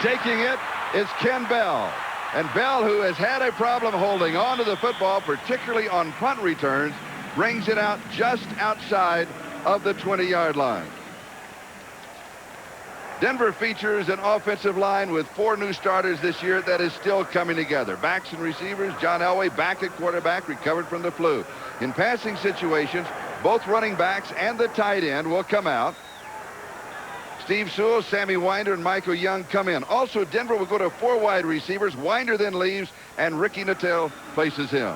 Taking it is Ken Bell. And Bell, who has had a problem holding on to the football, particularly on punt returns, brings it out just outside of the 20-yard line. Denver features an offensive line with 4 new starters this year that is still coming together. Backs and receivers, John Elway back at quarterback, recovered from the flu. In passing situations, both running backs and the tight end will come out. Steve Sewell, Sammy Winder, and Michael Young come in. Also, Denver will go to 4 wide receivers. Winder then leaves, and Ricky Nattell places him.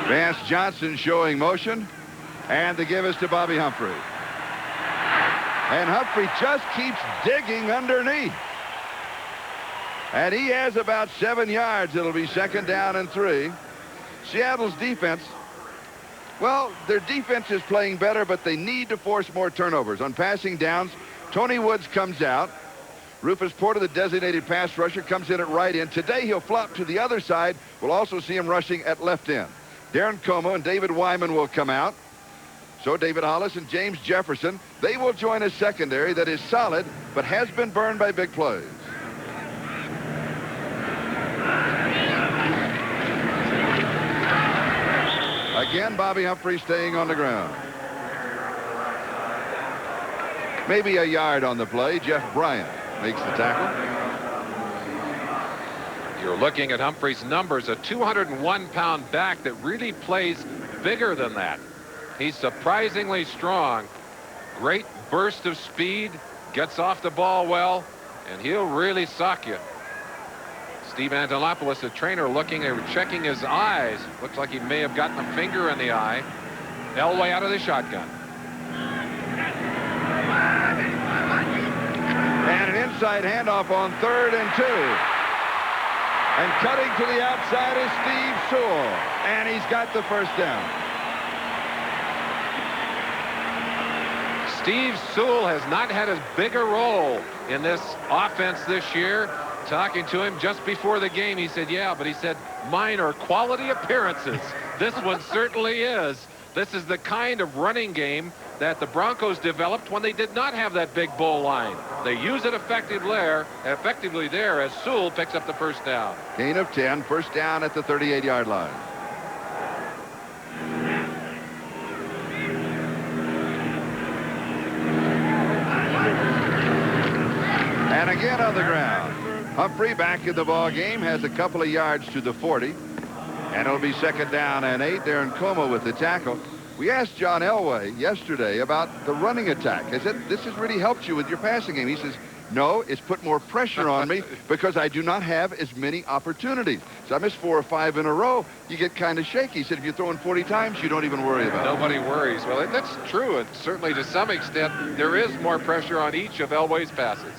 Vance Johnson showing motion, and the give is to Bobby Humphrey. And Humphrey just keeps digging underneath. And he has about 7 yards. It'll be 2nd down and 3. Seattle's defense, well, their defense is playing better, but they need to force more turnovers. On passing downs, Tony Woods comes out. Rufus Porter, the designated pass rusher, comes in at right end. Today he'll flop to the other side. We'll also see him rushing at left end. Darren Como and David Wyman will come out. So David Hollis and James Jefferson, they will join a secondary that is solid but has been burned by big plays. Again, Bobby Humphrey staying on the ground. Maybe a yard on the play. Jeff Bryant makes the tackle. You're looking at Humphrey's numbers, a 201-pound back that really plays bigger than that. He's surprisingly strong. Great burst of speed, gets off the ball well, and he'll really sock you. Steve Antonopoulos, the trainer, checking his eyes. Looks like he may have gotten a finger in the eye. Elway out of the shotgun. And an inside handoff on 3rd and 2. And cutting to the outside is Steve Sewell. And he's got the first down. Steve Sewell has not had as big a role in this offense this year. Talking to him just before the game, he said, yeah, but he said, mine are quality appearances. This one certainly is. This is the kind of running game that the Broncos developed when they did not have that big bull line. They use it effectively there as Sewell picks up the first down. Gain of 10, first down at the 38-yard line. And again on the ground. Humphrey back in the ball game, has a couple of yards to the 40. And it'll be 2nd down and 8. Darren Como with the tackle. We asked John Elway yesterday about the running attack. I said, this has really helped you with your passing game. He says, no, it's put more pressure on me because I do not have as many opportunities. So I missed 4 or 5 in a row. You get kind of shaky. He said, if you're throwing 40 times, you don't even worry about it. Nobody worries. Well, that's true. And certainly to some extent, there is more pressure on each of Elway's passes.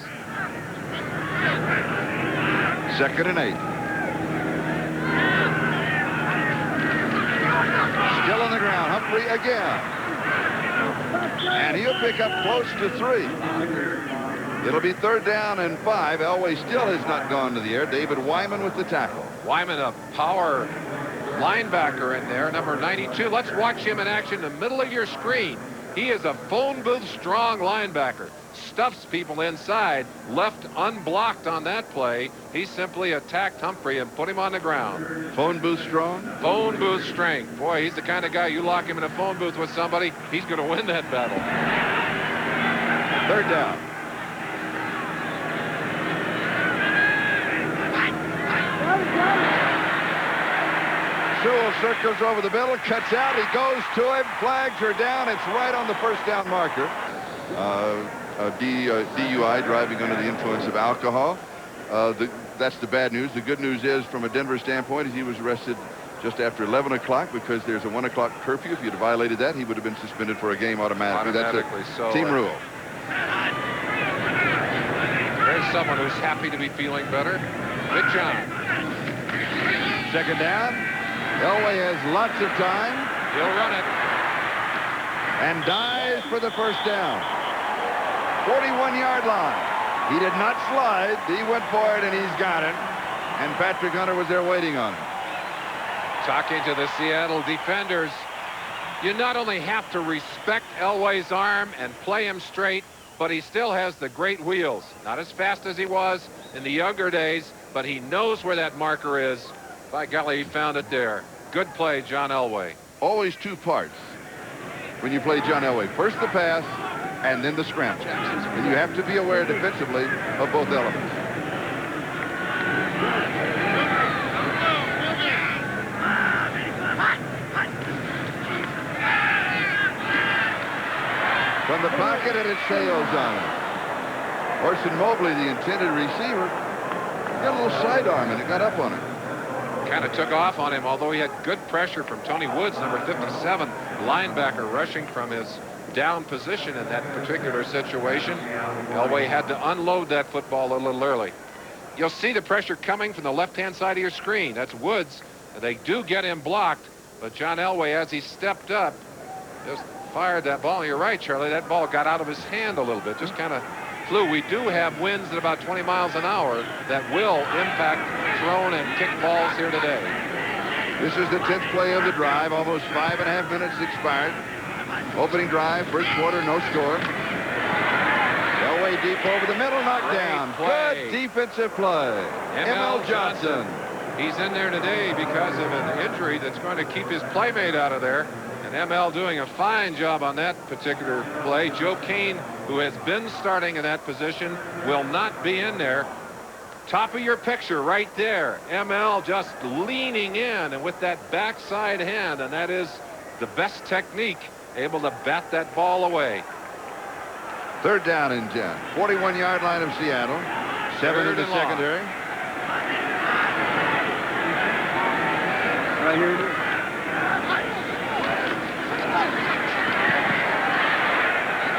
2nd and 8. Still on the ground. Humphrey again. And he'll pick up close to 3. It'll be 3rd down and 5. Elway still has not gone to the air. David Wyman with the tackle. Wyman, a power linebacker in there, number 92. Let's watch him in action in the middle of your screen. He is a phone booth strong linebacker. Stuffs people inside, left unblocked on that play. He simply attacked Humphrey and put him on the ground. Phone booth strong? Phone booth strength. Boy, he's the kind of guy, you lock him in a phone booth with somebody, he's going to win that battle. 3rd down. Sewell circles over the middle, cuts out, he goes to him, flags are down, it's right on the first down marker. DUI, driving under the influence of alcohol. That's the bad news. The good news is, from a Denver standpoint, is he was arrested just after 11 o'clock because there's a 1 o'clock curfew. If he'd have violated that, he would have been suspended for a game automatically. That's a team rule. There's someone who's happy to be feeling better. Big John. 2nd down. Elway has lots of time. He'll run it. And dives for the first down. 41-yard line. He did not slide. He went for it, and he's got it. And Patrick Hunter was there waiting on him. Talking to the Seattle defenders, you not only have to respect Elway's arm and play him straight, but he still has the great wheels. Not as fast as he was in the younger days, but he knows where that marker is. By golly, he found it there. Good play, John Elway. Always two parts when you play John Elway. First the pass, and then the scramble. And you have to be aware defensively of both elements. From the pocket, and it sails on it. Orson Mobley, the intended receiver, got a little sidearm, and it got up on him. Kind of took off on him, although he had good pressure from Tony Woods, number 57, linebacker, rushing from his down position in that particular situation. Elway had to unload that football a little early. You'll see the pressure coming from the left-hand side of your screen. That's Woods. They do get him blocked, but John Elway, as he stepped up, just fired that ball. You're right, Charlie. That ball got out of his hand a little bit. Just kind of flew. We do have winds at about 20 miles an hour that will impact thrown and kicked balls here today. This is the 10th play of the drive. Almost 5.5 minutes expired. Opening drive, first quarter, no score. Elway deep over the middle, knocked down. Good defensive play. M.L. Johnson. He's in there today because of an injury that's going to keep his playmate out of there. And ML doing a fine job on that particular play. Joe Kane, who has been starting in that position, will not be in there. Top of your picture right there. ML just leaning in and with that backside hand, and that is the best technique, able to bat that ball away. Third down and 10. 41-yard line of Seattle. 7 in the secondary. Right here it is.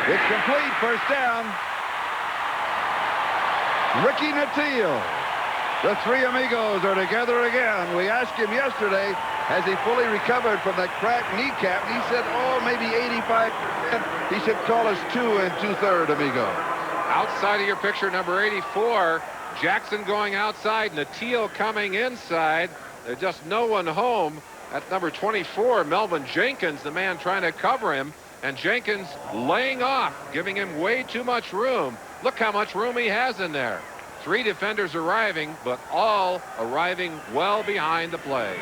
It's complete. First down. Ricky Natil. The three amigos are together again. We asked him yesterday, has he fully recovered from that cracked kneecap? And he said, oh, maybe 85%. He said, call us 2 2/3, amigo. Outside of your picture, number 84, Jackson going outside, Natil coming inside. There's just no one home. At number 24, Melvin Jenkins, the man trying to cover him. And Jenkins laying off, giving him way too much room. Look how much room he has in there. 3 defenders arriving, but all arriving well behind the play.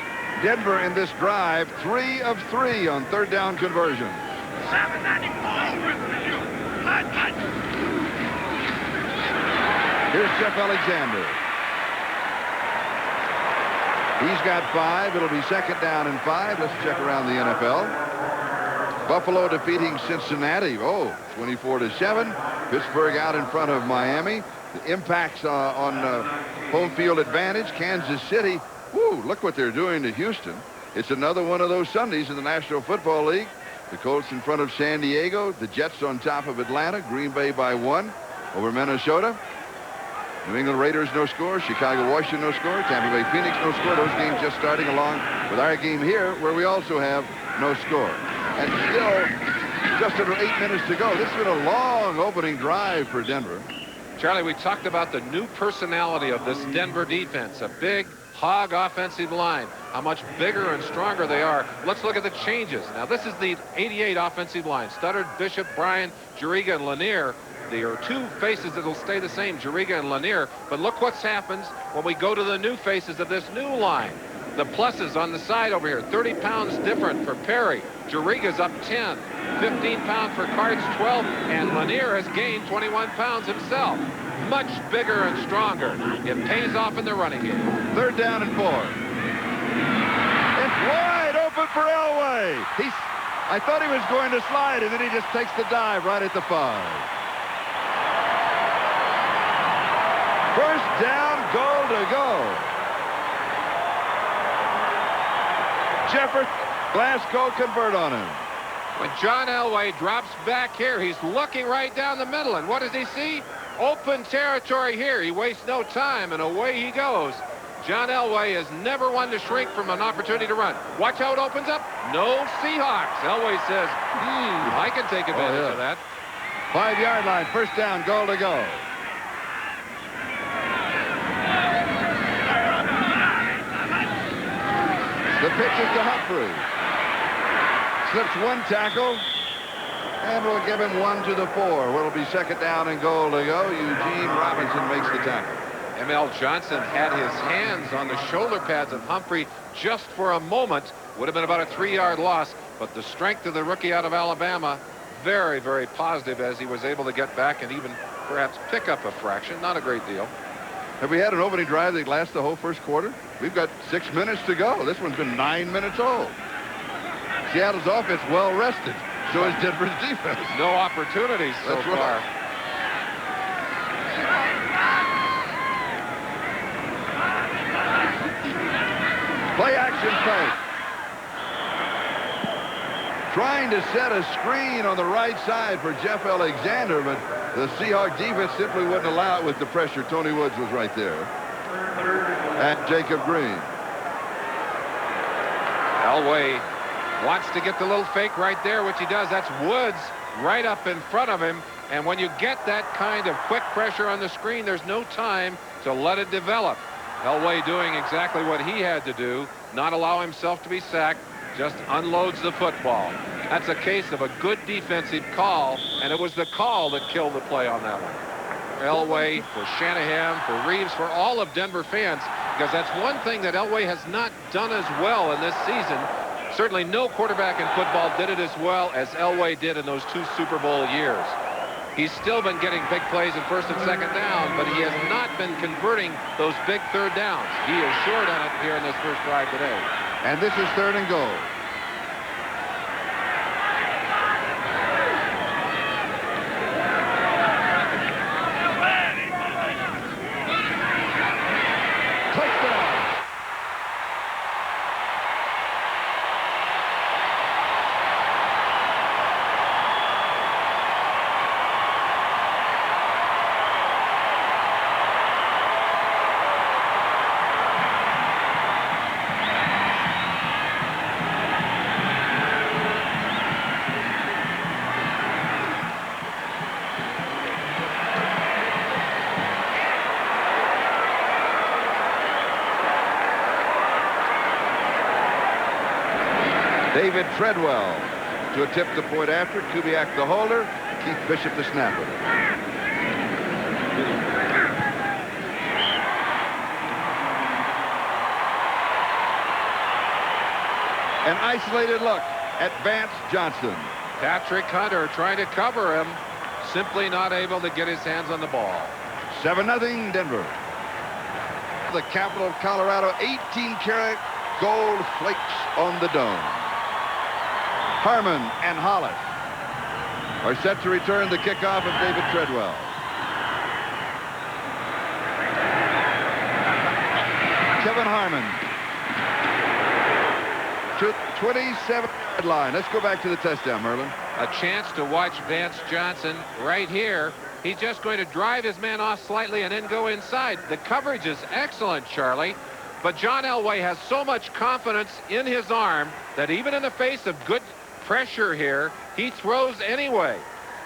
Denver in this drive, 3 of 3 on third down conversion. Here's Jeff Alexander. He's got 5. It'll be second down and 5. Let's check around the NFL. Buffalo defeating Cincinnati. 24-7. Pittsburgh out in front of Miami. The impacts on home field advantage. Kansas City. Woo, look what they're doing to Houston. It's another one of those Sundays in the National Football League. The Colts in front of San Diego. The Jets on top of Atlanta. Green Bay by 1 over Minnesota. New England Raiders, no score. Chicago, Washington, no score. Tampa Bay, Phoenix, no score. Those games just starting along with our game here, where we also have no score. And still, just under 8 minutes to go. This has been a long opening drive for Denver. Charlie, we talked about the new personality of this Denver defense. A big hog offensive line. How much bigger and stronger they are. Let's look at the changes. Now, this is the 88 offensive line. Studdard, Bishop, Bryan, Juriga, and Lanier. There are 2 faces that will stay the same, Juriga and Lanier. But look what's happened when we go to the new faces of this new line. The pluses on the side over here, 30 pounds different for Perry. Juriga's up 10, 15 pounds for Cards, 12, and Lanier has gained 21 pounds himself. Much bigger and stronger. It pays off in the running game. Third down and 4. It's wide open for Elway. I thought he was going to slide, and then he just takes the dive right at the 5. First down, goal to go. Jefferson, Glasgow convert on him. When John Elway drops back here, he's looking right down the middle, and what does he see? Open territory here. He wastes no time, and away he goes. John Elway is never one to shrink from an opportunity to run. Watch how it opens up. No Seahawks. Elway says, I can take advantage of that. 5-yard line, first down, goal to go. The pitches to Humphrey. Slips one tackle. And we'll give him 1 to the 4. Where it'll be second down and goal to go. Eugene Robinson makes the tackle. M.L. Johnson had his hands on the shoulder pads of Humphrey just for a moment. Would have been about a 3-yard loss. But the strength of the rookie out of Alabama, very, very positive as he was able to get back and even perhaps pick up a fraction. Not a great deal. Have we had an opening drive that lasts the whole first quarter? We've got 6 minutes to go. This one's been 9 minutes old. Seattle's offense well rested. So is Denver's defense. No opportunities so far. Play action fake. Trying to set a screen on the right side for Jeff Alexander, but the Seahawk defense simply wouldn't allow it with the pressure. Tony Woods was right there. And Jacob Green. Elway wants to get the little fake right there, which he does. That's Woods right up in front of him. And when you get that kind of quick pressure on the screen, there's no time to let it develop. Elway doing exactly what he had to do, not allow himself to be sacked, just unloads the football. That's a case of a good defensive call, and it was the call that killed the play on that one. Elway, for Shanahan, for Reeves, for all of Denver fans, because that's one thing that Elway has not done as well in this season. Certainly no quarterback in football did it as well as Elway did in those 2 Super Bowl years. He's still been getting big plays in first and second down, but he has not been converting those big third downs. He is short on it here in this first drive today. And this is third and goal. David Treadwell to attempt the point after. Kubiak the holder. Keith Bishop the snapper. An isolated look at Vance Johnson. Patrick Hunter trying to cover him, simply not able to get his hands on the ball. 7-0 Denver. The capital of Colorado, 18-karat gold flakes on the dome. Harmon and Hollis are set to return the kickoff of David Treadwell. Kevin Harmon to 27-yard line. Let's go back to the touchdown, Merlin. A chance to watch Vance Johnson right here. He's just going to drive his man off slightly and then go inside. The coverage is excellent, Charlie. But John Elway has so much confidence in his arm that even in the face of good pressure here, he throws anyway.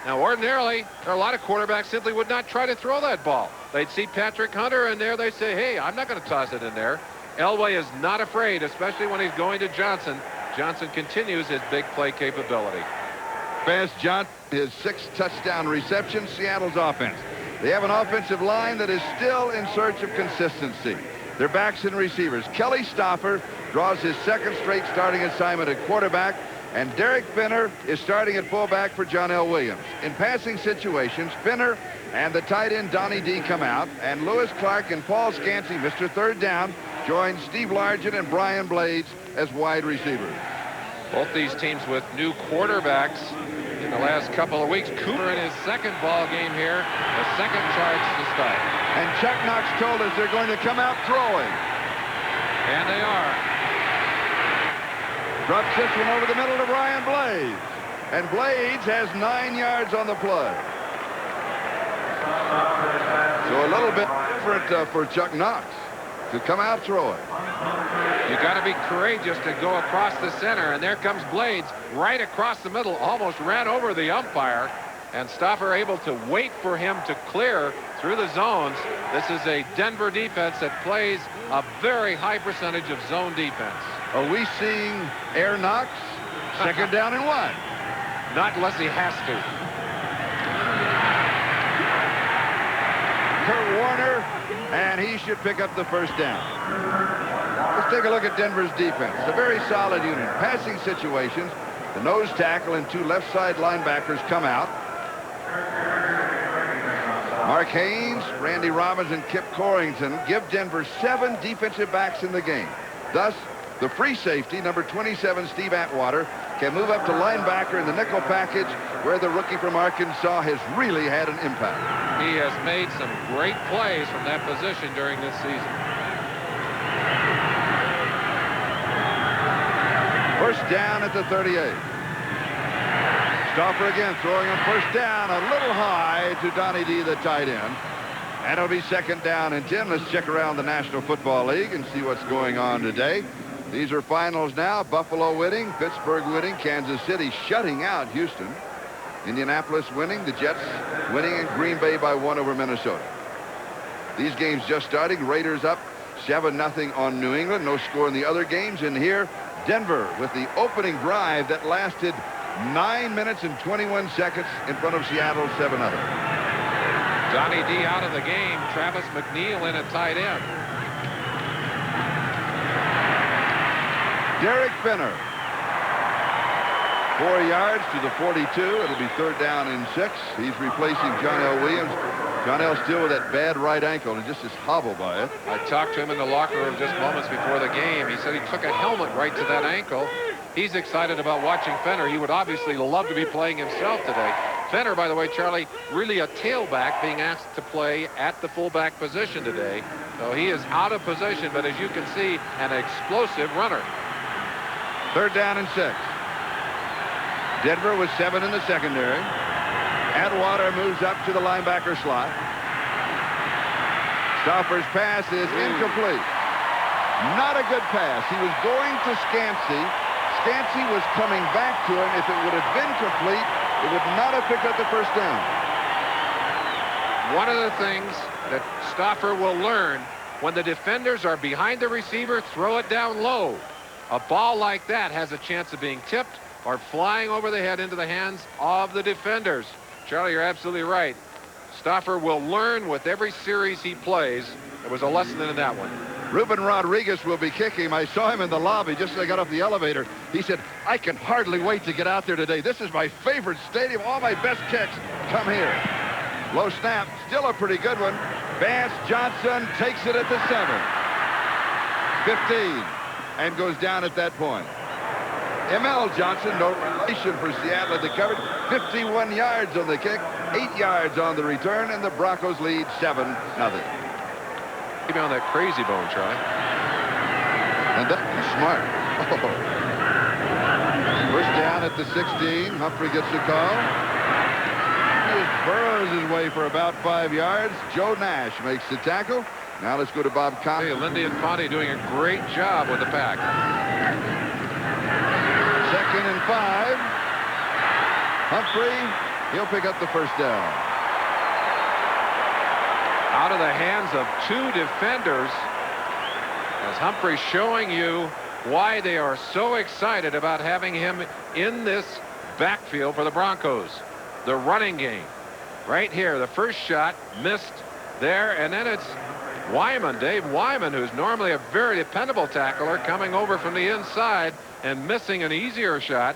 Now, ordinarily, there are a lot of quarterbacks simply would not try to throw that ball. They'd see Patrick Hunter in there. They say, hey, I'm not going to toss it in there. Elway is not afraid, especially when he's going to Johnson. Johnson continues his big play capability. Vance Johnson, his 6th touchdown reception, Seattle's offense. They have an offensive line that is still in search of consistency. Their backs and receivers. Kelly Stauffer draws his 2nd straight starting assignment at quarterback. And Derek Finner is starting at fullback for John L. Williams. In passing situations, Finner and the tight end Donnie D come out, and Lewis Clark and Paul Scansey, Mr. Third Down, join Steve Largent and Brian Blades as wide receivers. Both these teams with new quarterbacks in the last couple of weeks. Cooper in his 2nd ball game here, the 2nd charge to start. And Chuck Knox told us they're going to come out throwing. And they are. Drops this one over the middle to Brian Blades. And Blades has 9 yards on the play. So a little bit different for Chuck Knox to come out throwing. You got to be courageous to go across the center. And there comes Blades right across the middle, almost ran over the umpire. And Stauffer able to wait for him to clear through the zones. This is a Denver defense that plays a very high percentage of zone defense. Are we seeing air knocks? Second down and 1. Not unless he has to. Kurt Warner, and he should pick up the first down. Let's take a look at Denver's defense. It's a very solid unit. Passing situations, the nose tackle and 2 left side linebackers come out. Mark Haynes, Randy Robbins, and Kip Corrington give Denver 7 defensive backs in the game. Thus, the free safety, number 27, Steve Atwater, can move up to linebacker in the nickel package, where the rookie from Arkansas has really had an impact. He has made some great plays from that position during this season. First down at the 38. Stauffer again throwing on first down, a little high to Donnie D, the tight end. And it'll be second down and 10. Let's check around the National Football League and see what's going on today. These are finals now. Buffalo winning, Pittsburgh winning, Kansas City shutting out Houston, Indianapolis winning, the Jets winning, and Green Bay by 1 over Minnesota. These games just starting. Raiders up 7-0 on New England. No score in the other games. And here, Denver with the opening drive that lasted 9 minutes and 21 seconds in front of Seattle, 7-0. Donnie D out of the game. Travis McNeil in at tight end. Derek Fenner. 4 yards to the 42. It'll be third down and 6. He's replacing John L. Williams. John L. still with that bad right ankle and just is hobbled by it. I talked to him in the locker room just moments before the game. He said he took a helmet right to that ankle. He's excited about watching Fenner. He would obviously love to be playing himself today. Fenner, by the way, Charlie, really a tailback being asked to play at the fullback position today. So he is out of position, but as you can see, an explosive runner. Third down and 6. Denver with 7 in the secondary. Atwater moves up to the linebacker slot. Stauffer's pass is incomplete. Not a good pass. He was going to Scansey. Scansey was coming back to him. If it would have been complete, it would not have picked up the first down. One of the things that Stauffer will learn, when the defenders are behind the receiver, throw it down low. A ball like that has a chance of being tipped or flying over the head into the hands of the defenders. Charlie, you're absolutely right. Stauffer will learn with every series he plays. There was a lesson in that one. Ruben Rodriguez will be kicking. I saw him in the lobby just as I got off the elevator. He said, I can hardly wait to get out there today. This is my favorite stadium. All my best kicks come here. Low snap. Still a pretty good one. Vance Johnson takes it at the 7. 15. And goes down at that point. M.L. Johnson, no relation for Seattle at the coverage. 51 yards on the kick, 8 yards on the return, and the Broncos lead 7-0. Keep on that crazy bone, Charlie. And that's smart. Oh. First down at the 16. Humphrey gets the call. He just burrows his way for about 5 yards. Joe Nash makes the tackle. Now let's go to Bob Cox. Hey, Lindy and Fonte doing a great job with the pack. Second and 5. Humphrey, he'll pick up the first down. Out of the hands of 2 defenders, as Humphrey showing you why they are so excited about having him in this backfield for the Broncos. The running game. Right here, the first shot missed there, and then it's Wyman, Dave Wyman, who's normally a very dependable tackler, coming over from the inside and missing an easier shot.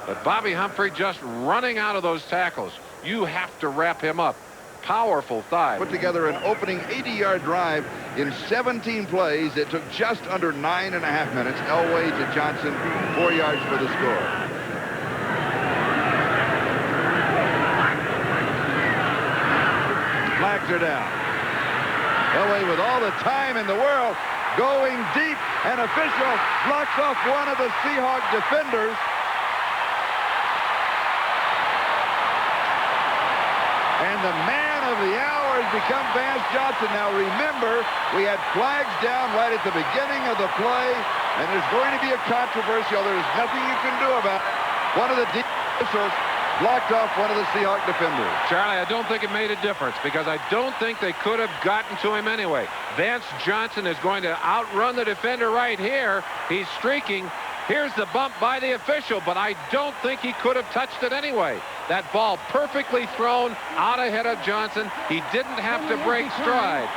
But Bobby Humphrey just running out of those tackles. You have to wrap him up. Powerful thigh. Put together an opening 80-yard drive in 17 plays. It took just under 9.5 minutes. Elway to Johnson, 4 yards for the score. Flags are down. Elway with all the time in the world, going deep, and official blocks off one of the Seahawk defenders. And the man of the hour has become Vance Johnson. Now remember, we had flags down right at the beginning of the play, and there's going to be a controversial. There's nothing you can do about it. One of the deep officials blocked off one of the Seahawk defenders. Charlie, I don't think it made a difference because I don't think they could have gotten to him anyway. Vance Johnson is going to outrun the defender right here. He's streaking. Here's the bump by the official, but I don't think he could have touched it anyway. That ball perfectly thrown out ahead of Johnson. He didn't have to break stride.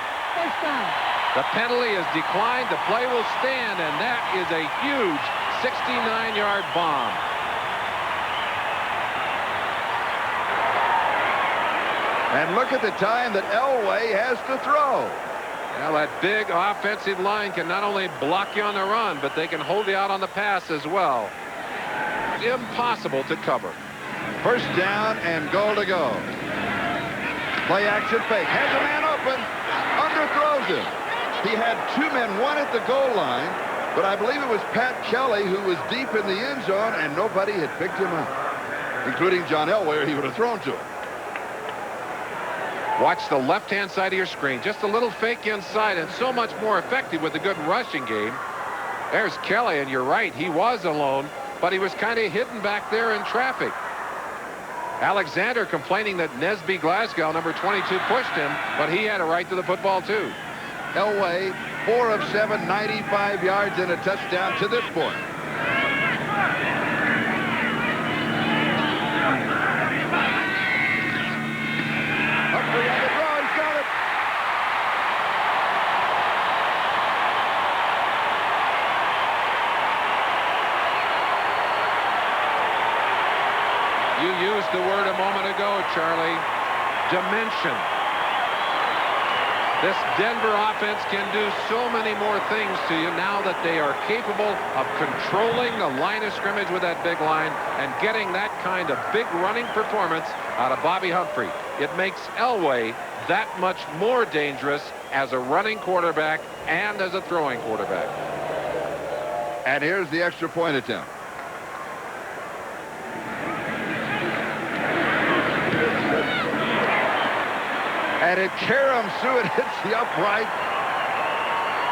The penalty is declined. The play will stand, and that is a huge 69-yard bomb. And look at the time that Elway has to throw. Well, that big offensive line can not only block you on the run, but they can hold you out on the pass as well. Impossible to cover. First down and goal to go. Play action fake. Has a man open. Underthrows him. He had two men, one at the goal line, but I believe it was Pat Kelly who was deep in the end zone, and nobody had picked him up, including John Elway, or he would have thrown to him. Watch the left-hand side of your screen. Just a little fake inside, and so much more effective with a good rushing game. There's Kelly, and you're right. He was alone, but he was kind of hidden back there in traffic. Alexander complaining that Nesby Glasgow, number 22, pushed him, but he had a right to the football, too. Elway, 4 of 7, 95 yards and a touchdown to this point. Humphrey on the draw. He's got it. You used the word a moment ago, Charlie. Dimension. This Denver offense can do so many more things to you now that they are capable of controlling the line of scrimmage with that big line and getting that kind of big running performance out of Bobby Humphrey. It makes Elway that much more dangerous as a running quarterback and as a throwing quarterback. And here's the extra point attempt. And it caroms through. It hits the upright.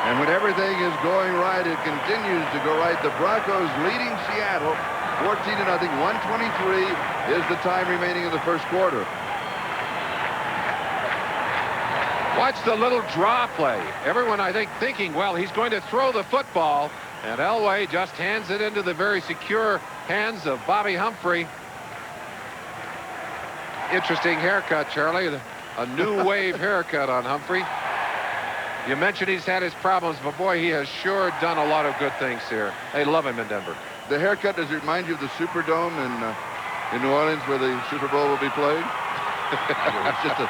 And when everything is going right, it continues to go right. The Broncos leading Seattle 14-0. 1:23 is the time remaining in the first quarter. Watch the little draw play. Everyone, I think, thinking, well, he's going to throw the football. And Elway just hands it into the very secure hands of Bobby Humphrey. Interesting haircut, Charlie. A new wave haircut on Humphrey. You mentioned he's had his problems, but boy, he has sure done a lot of good things here. They love him in Denver. The haircut, does it remind you of the Superdome in New Orleans where the Super Bowl will be played? It's just a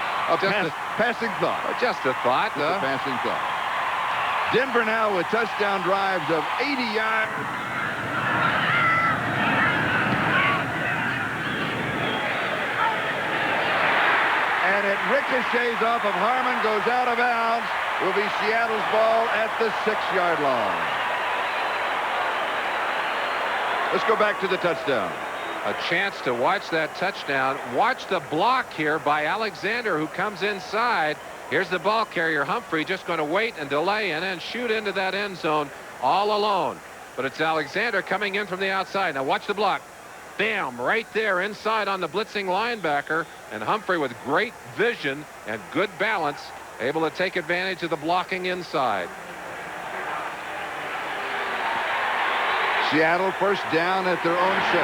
passing thought. Just a thought. Just a passing thought. Denver now with touchdown drives of 80 yards. And it ricochets off of Harmon, goes out of bounds. Will be Seattle's ball at the 6-yard line. Let's go back to the touchdown. A chance to watch that touchdown. Watch the block here by Alexander, who comes inside. Here's the ball carrier, Humphrey, just going to wait and delay and then shoot into that end zone all alone. But it's Alexander coming in from the outside. Now watch the block. Bam, right there inside on the blitzing linebacker, and Humphrey with great vision and good balance, able to take advantage of the blocking inside. Seattle first down at their own 6.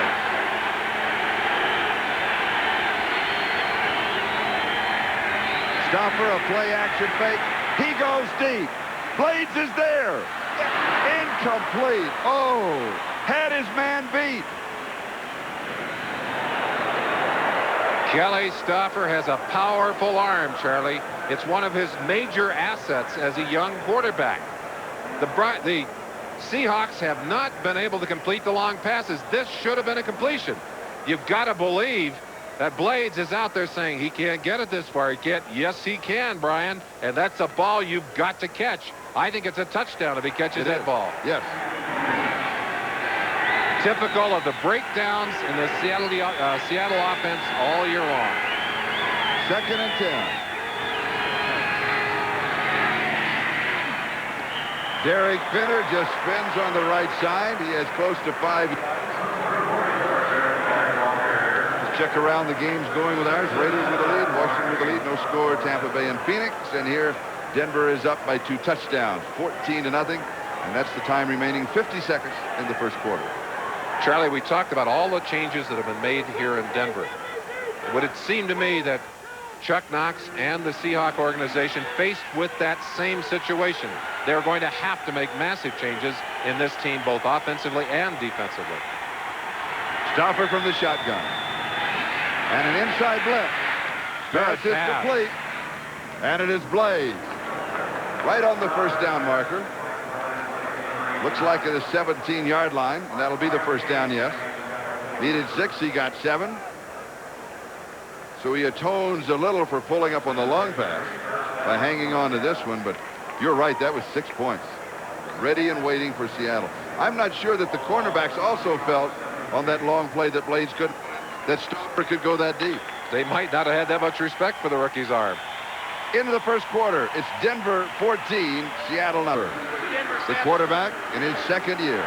Stopper, a play action fake. He goes deep. Blades is there. Incomplete. Oh, had his man beat. Kelly Stopper has a powerful arm, Charlie. It's one of his major assets as a young quarterback. The Seahawks have not been able to complete the long passes. This should have been a completion. You've got to believe that Blades is out there saying he can't get it this far. He can't. Yes, he can, Brian. And that's a ball you've got to catch. I think it's a touchdown if he catches that ball. Yes. Typical of the breakdowns in the Seattle offense all year long. 2nd and 10. Derek Finner just spins on the right side. He has close to 5 yards. check around the games going with ours. Raiders with the lead, Washington with the lead, no score, Tampa Bay and Phoenix. And here Denver is up by 2 touchdowns, 14-0, and that's the time remaining, 50 seconds in the first quarter. Charlie, we talked about all the changes that have been made here in Denver. Would it seem to me that Chuck Knox and the Seahawk organization, faced with that same situation, they're going to have to make massive changes in this team, both offensively and defensively. Stauffer from the shotgun. And an inside blitz. Pass is complete. And it is Blaze. Right on the first down marker. Looks like it is 17-yard line. And that'll be the first down, yes. Needed 6. He got 7. So he atones a little for pulling up on the long pass by hanging on to this one. But you're right. That was 6 points. Ready and waiting for Seattle. I'm not sure that the cornerbacks also felt on that long play that Blaze could, that Stauffer could go that deep. They might not have had that much respect for the rookie's arm. Into the first quarter, it's Denver 14, Seattle number. The quarterback in his second year.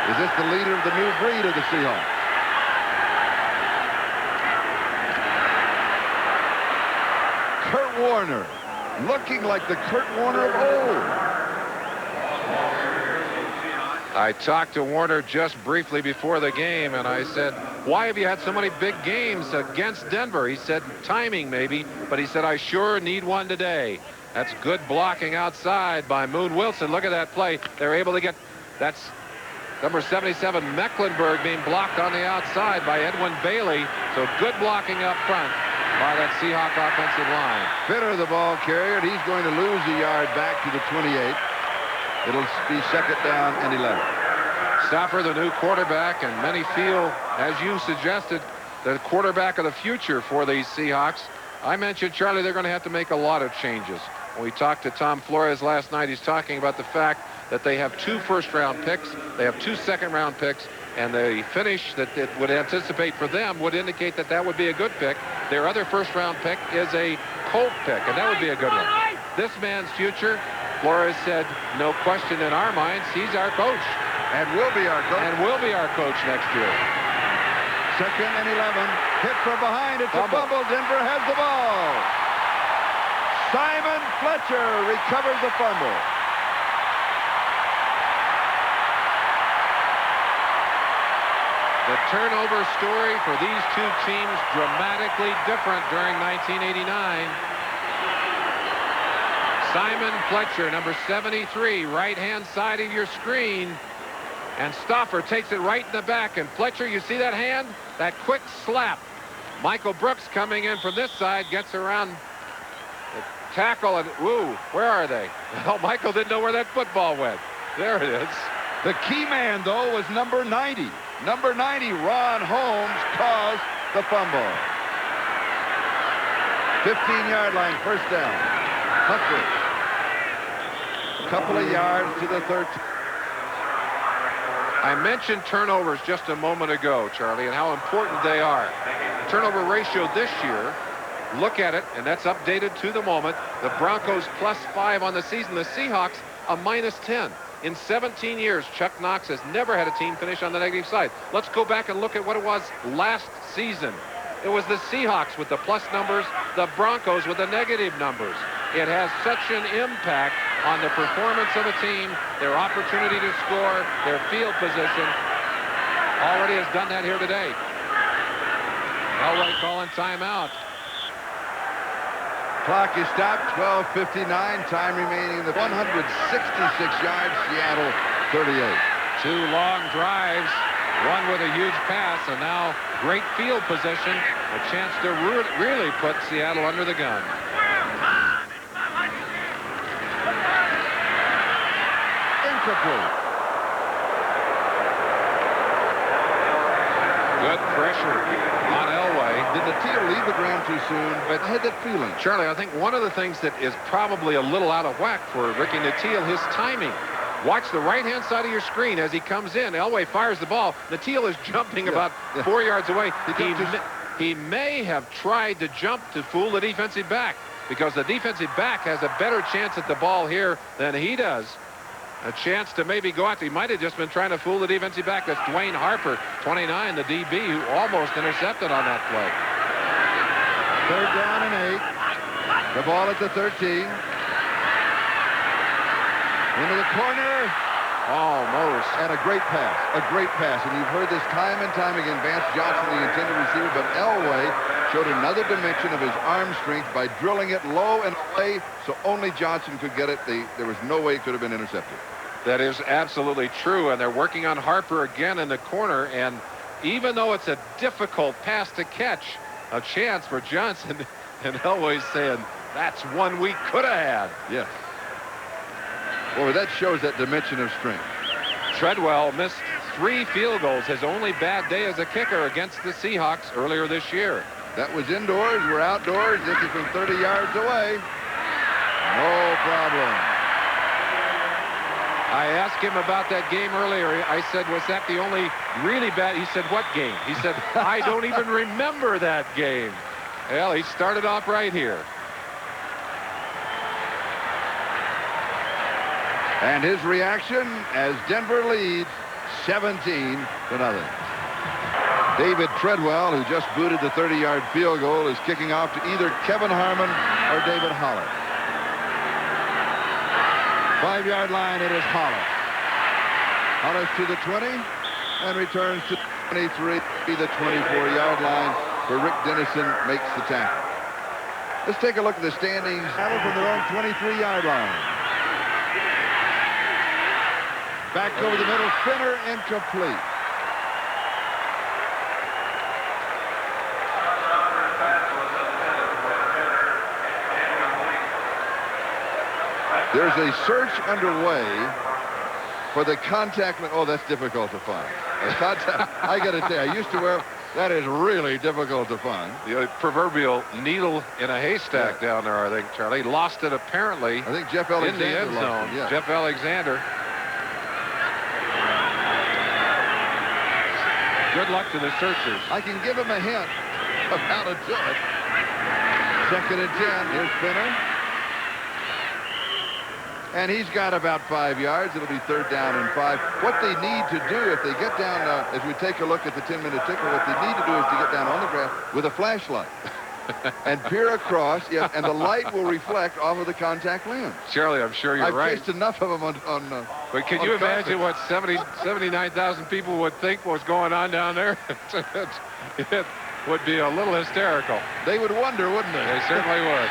Is this the leader of the new breed of the Seahawks? Kurt Warner, looking like the Kurt Warner of old. I talked to Warner just briefly before the game, and I said, why have you had so many big games against Denver? He said, timing maybe, but he said, I sure need one today. That's good blocking outside by Moon Wilson. Look at that play. They're able to get, that's number 77, Mecklenburg, being blocked on the outside by Edwin Bailey. So good blocking up front by that Seahawk offensive line. Fitter, the ball carrier, and he's going to lose a yard back to the 28. It'll be second down and 11. Stauffer, the new quarterback, and many feel, as you suggested, the quarterback of the future for these Seahawks. I mentioned, Charlie, they're going to have to make a lot of changes. When we talked to Tom Flores last night, he's talking about the fact that they have 2 first-round picks, they have 2 second-round picks, and the finish that it would anticipate for them would indicate that that would be a good pick. Their other first-round pick is a Colt pick, and that would be a good one. This man's future, Flores said, no question in our minds, he's our coach. And will be our coach. And will be our coach next year. Second and 11. Hit from behind. It's a fumble. Denver has the ball. Simon Fletcher recovers the fumble. The turnover story for these two teams dramatically different during 1989. Simon Fletcher, number 73, right-hand side of your screen. And Stauffer takes it right in the back. And Fletcher, you see that hand? That quick slap. Michael Brooks coming in from this side, gets around the tackle, and woo, where are they? Oh, Michael didn't know where that football went. There it is. The key man, though, was number 90. Number 90, Ron Holmes, caused the fumble. 15-yard line, first down. Humphrey. A couple of yards to the 13. I mentioned turnovers just a moment ago, Charlie, and how important they are. Turnover ratio this year, look at it, and that's updated to the moment. The Broncos +5 on the season. The Seahawks a -10. In 17 years, Chuck Knox has never had a team finish on the negative side. Let's go back and look at what it was last season. It was the Seahawks with the plus numbers, the Broncos with the negative numbers. It has such an impact on the performance of a team, their opportunity to score, their field position. Already has done that here today. Elway calling timeout. Clock is stopped, 12:59, time remaining in the 166 yards, Seattle 38. 2 long drives, one with a huge pass, and now great field position, a chance to really put Seattle under the gun. Incomplete. Good pressure on Elway. Did Natil leave the ground too soon? But I had that feeling. Charlie, I think one of the things that is probably a little out of whack for Ricky Natil, his timing. Watch the right-hand side of your screen as he comes in. Elway fires the ball. Natil is jumping about 4 yards away. He may have tried to jump to fool the defensive back, because the defensive back has a better chance at the ball here than he does. A chance to maybe go out. He might have just been trying to fool the defensive back. That's Dwayne Harper, 29, the DB, who almost intercepted on that play. 3rd down and 8. The ball at the 13. Into the corner. Almost. And a great pass. A great pass. And you've heard this time and time again. Vance Johnson, the intended receiver, but Elway showed another dimension of his arm strength by drilling it low and away, so only Johnson could get it. There was no way it could have been intercepted. That is absolutely true, and they're working on Harper again in the corner, and even though it's a difficult pass to catch, a chance for Johnson, and Elway's saying, that's one we could have had. Yes. Well, that shows that dimension of strength. Treadwell missed 3 field goals, his only bad day as a kicker against the Seahawks earlier this year. That was indoors. We're outdoors. This is from 30 yards away. No problem. I asked him about that game earlier. I said, was that the only really bad? He said, what game? He said, I don't even remember that game. Well, he started off right here. And his reaction as Denver leads 17-0. David Treadwell, who just booted the 30-yard field goal, is kicking off to either Kevin Harmon or David Holler. 5-yard line, it is Hollis. Hollis to the 20 and returns to 23, the 24-yard line, where Rick Dennison makes the tackle. Let's take a look at the standings from their own 23-yard line. Back over the middle, center, incomplete. There's a search underway for the contact. Oh, that's difficult to find. I got to tell you, I used to wear. That is really difficult to find. The proverbial needle in a haystack down there, I think, Charlie. Lost it apparently. I think Jeff Alexander in the end zone. Yeah. Jeff Alexander. Good luck to the searchers. I can give him a hint of how to do it. 2nd and 10. Here's Finner. And he's got about 5 yards. It'll be 3rd down and 5. What they need to do if they get down, as we take a look at the 10-minute ticker, what they need to do is to get down on the ground with a flashlight and peer across, and the light will reflect off of the contact lens. Charlie, I'm sure you're right. I've kissed enough of them on but can you imagine what 79,000 people would think was going on down there? It would be a little hysterical. They would wonder, wouldn't they? They certainly would.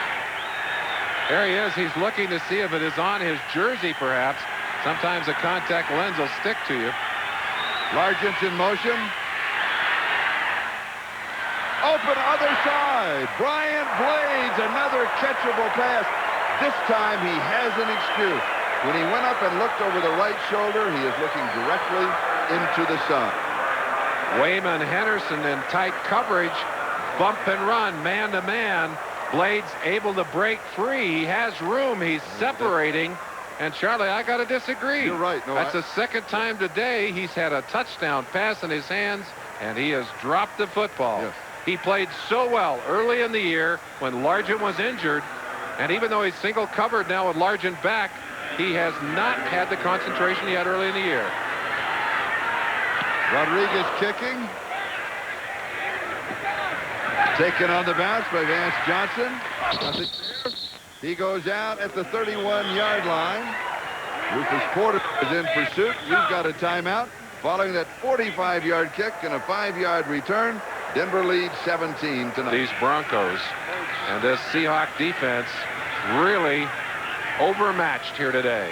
There he is. He's looking to see if it is on his jersey, perhaps. Sometimes a contact lens will stick to you. Largent's in motion. Open other side. Brian Blades, another catchable pass. This time he has an excuse. When he went up and looked over the right shoulder, he is looking directly into the sun. Wayman Henderson in tight coverage. Bump and run, man to man. Blades able to break free. He has room. He's separating. And Charlie, I got to disagree. You're right. No, that's the 2nd time today he's had a touchdown pass in his hands, and he has dropped the football. Yes. He played so well early in the year when Largent was injured, and even though he's single covered now with Largent back, he has not had the concentration he had early in the year. Rodriguez kicking. Taken on the bounce by Vance Johnson. He goes out at the 31-yard line. Rufus Porter is in pursuit. We've got a timeout. Following that 45-yard kick and a 5-yard return, Denver leads 17 tonight. These Broncos and this Seahawk defense really overmatched here today.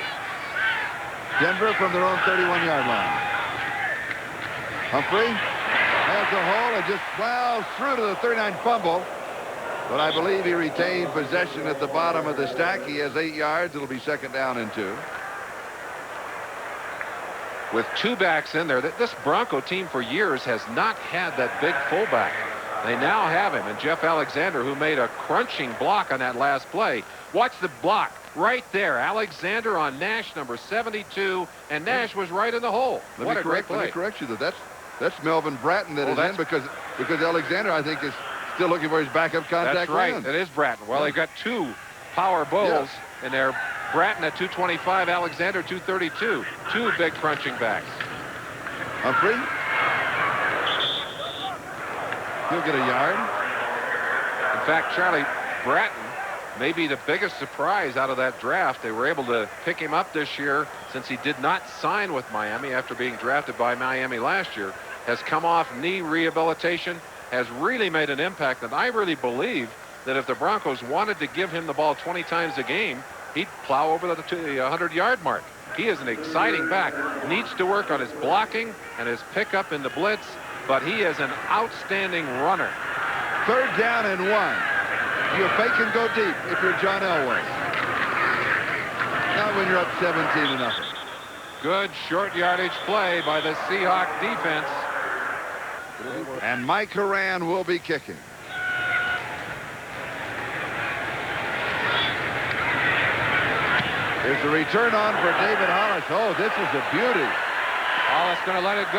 Denver from their own 31-yard line. Humphrey has the hole and just plows through to the 39 fumble. But I believe he retained possession at the bottom of the stack. He has 8 yards. It'll be 2nd down and 2. With 2 backs in there, this Bronco team for years has not had that big fullback. They now have him, and Jeff Alexander, who made a crunching block on that last play. Watch the block right there. Alexander on Nash, number 72, and Nash was right in the hole. What a great play. Let me correct you. That's Melvin Bratton that is in because Alexander, I think, is still looking for his backup contact. That's right. lens. It is Bratton. Well, they got 2 power bulls in there. Bratton at 225, Alexander 232. Two big crunching backs. Humphrey. He'll get a yard. In fact, Charlie, Bratton may be the biggest surprise out of that draft. They were able to pick him up this year since he did not sign with Miami after being drafted by Miami last year. Has come off knee rehabilitation, has really made an impact, and I really believe that if the Broncos wanted to give him the ball 20 times a game, he'd plow over the 100-yard mark. He is an exciting back. Needs to work on his blocking and his pickup in the blitz, but he is an outstanding runner. 3rd down and 1. You fake and go deep if you're John Elway. Not when you're up 17-0. Good short yardage play by the Seahawk defense. And Mike Horan will be kicking. Here's the return on for David Hollis. Oh, this is a beauty. Hollis going to let it go.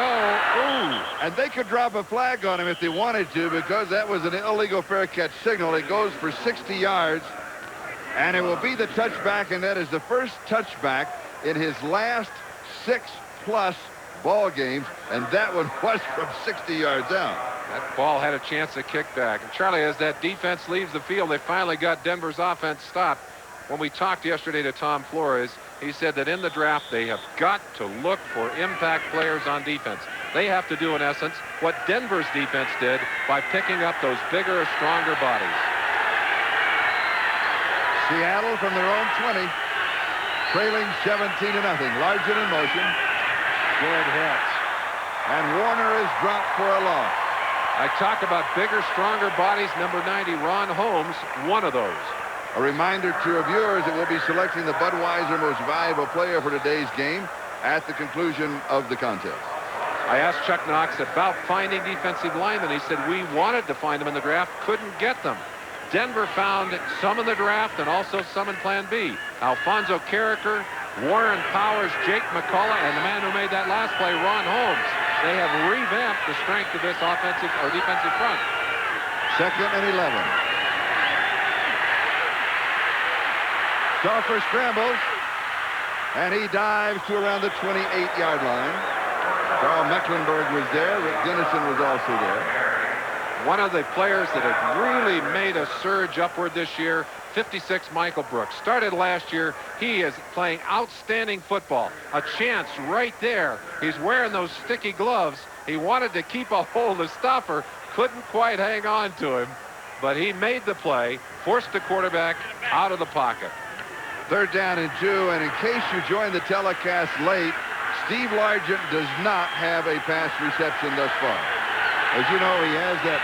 Ooh. And they could drop a flag on him if they wanted to, because that was an illegal fair catch signal. It goes for 60 yards, and it will be the touchback, and that is the first touchback in his last 6+ ball games, and that one was from 60 yards out. That ball had a chance to kick back. And Charlie, as that defense leaves the field, they finally got Denver's offense stopped. When we talked yesterday to Tom Flores, he said that in the draft they have got to look for impact players on defense. They have to do, in essence, what Denver's defense did by picking up those bigger, stronger bodies. Seattle from their own 20, trailing 17-0. Largent in motion. Good hit. And Warner is dropped for a loss. I talk about bigger, stronger bodies. Number 90, Ron Holmes, one of those. A reminder to our viewers that we'll be selecting the Budweiser Most Valuable Player for today's game at the conclusion of the contest. I asked Chuck Knox about finding defensive linemen. He said we wanted to find them in the draft, couldn't get them. Denver found some in the draft and also some in Plan B. Alfonso Carricker, Warren Powers, Jake McCullough, and the man who made that last play, Ron Holmes. They have revamped the strength of this offensive or defensive front. 2nd and 11. Stauffer scrambles, and he dives to around the 28-yard line. Carl Mecklenburg was there. Rick Dennison was also there. One of the players that have really made a surge upward this year, 56, Michael Brooks. Started last year. He is playing outstanding football. A chance right there. He's wearing those sticky gloves. He wanted to keep a hold of Stauffer. Couldn't quite hang on to him, but he made the play, forced the quarterback out of the pocket. 3rd down and 2, and in case you joined the telecast late, Steve Largent does not have a pass reception thus far. As you know, he has that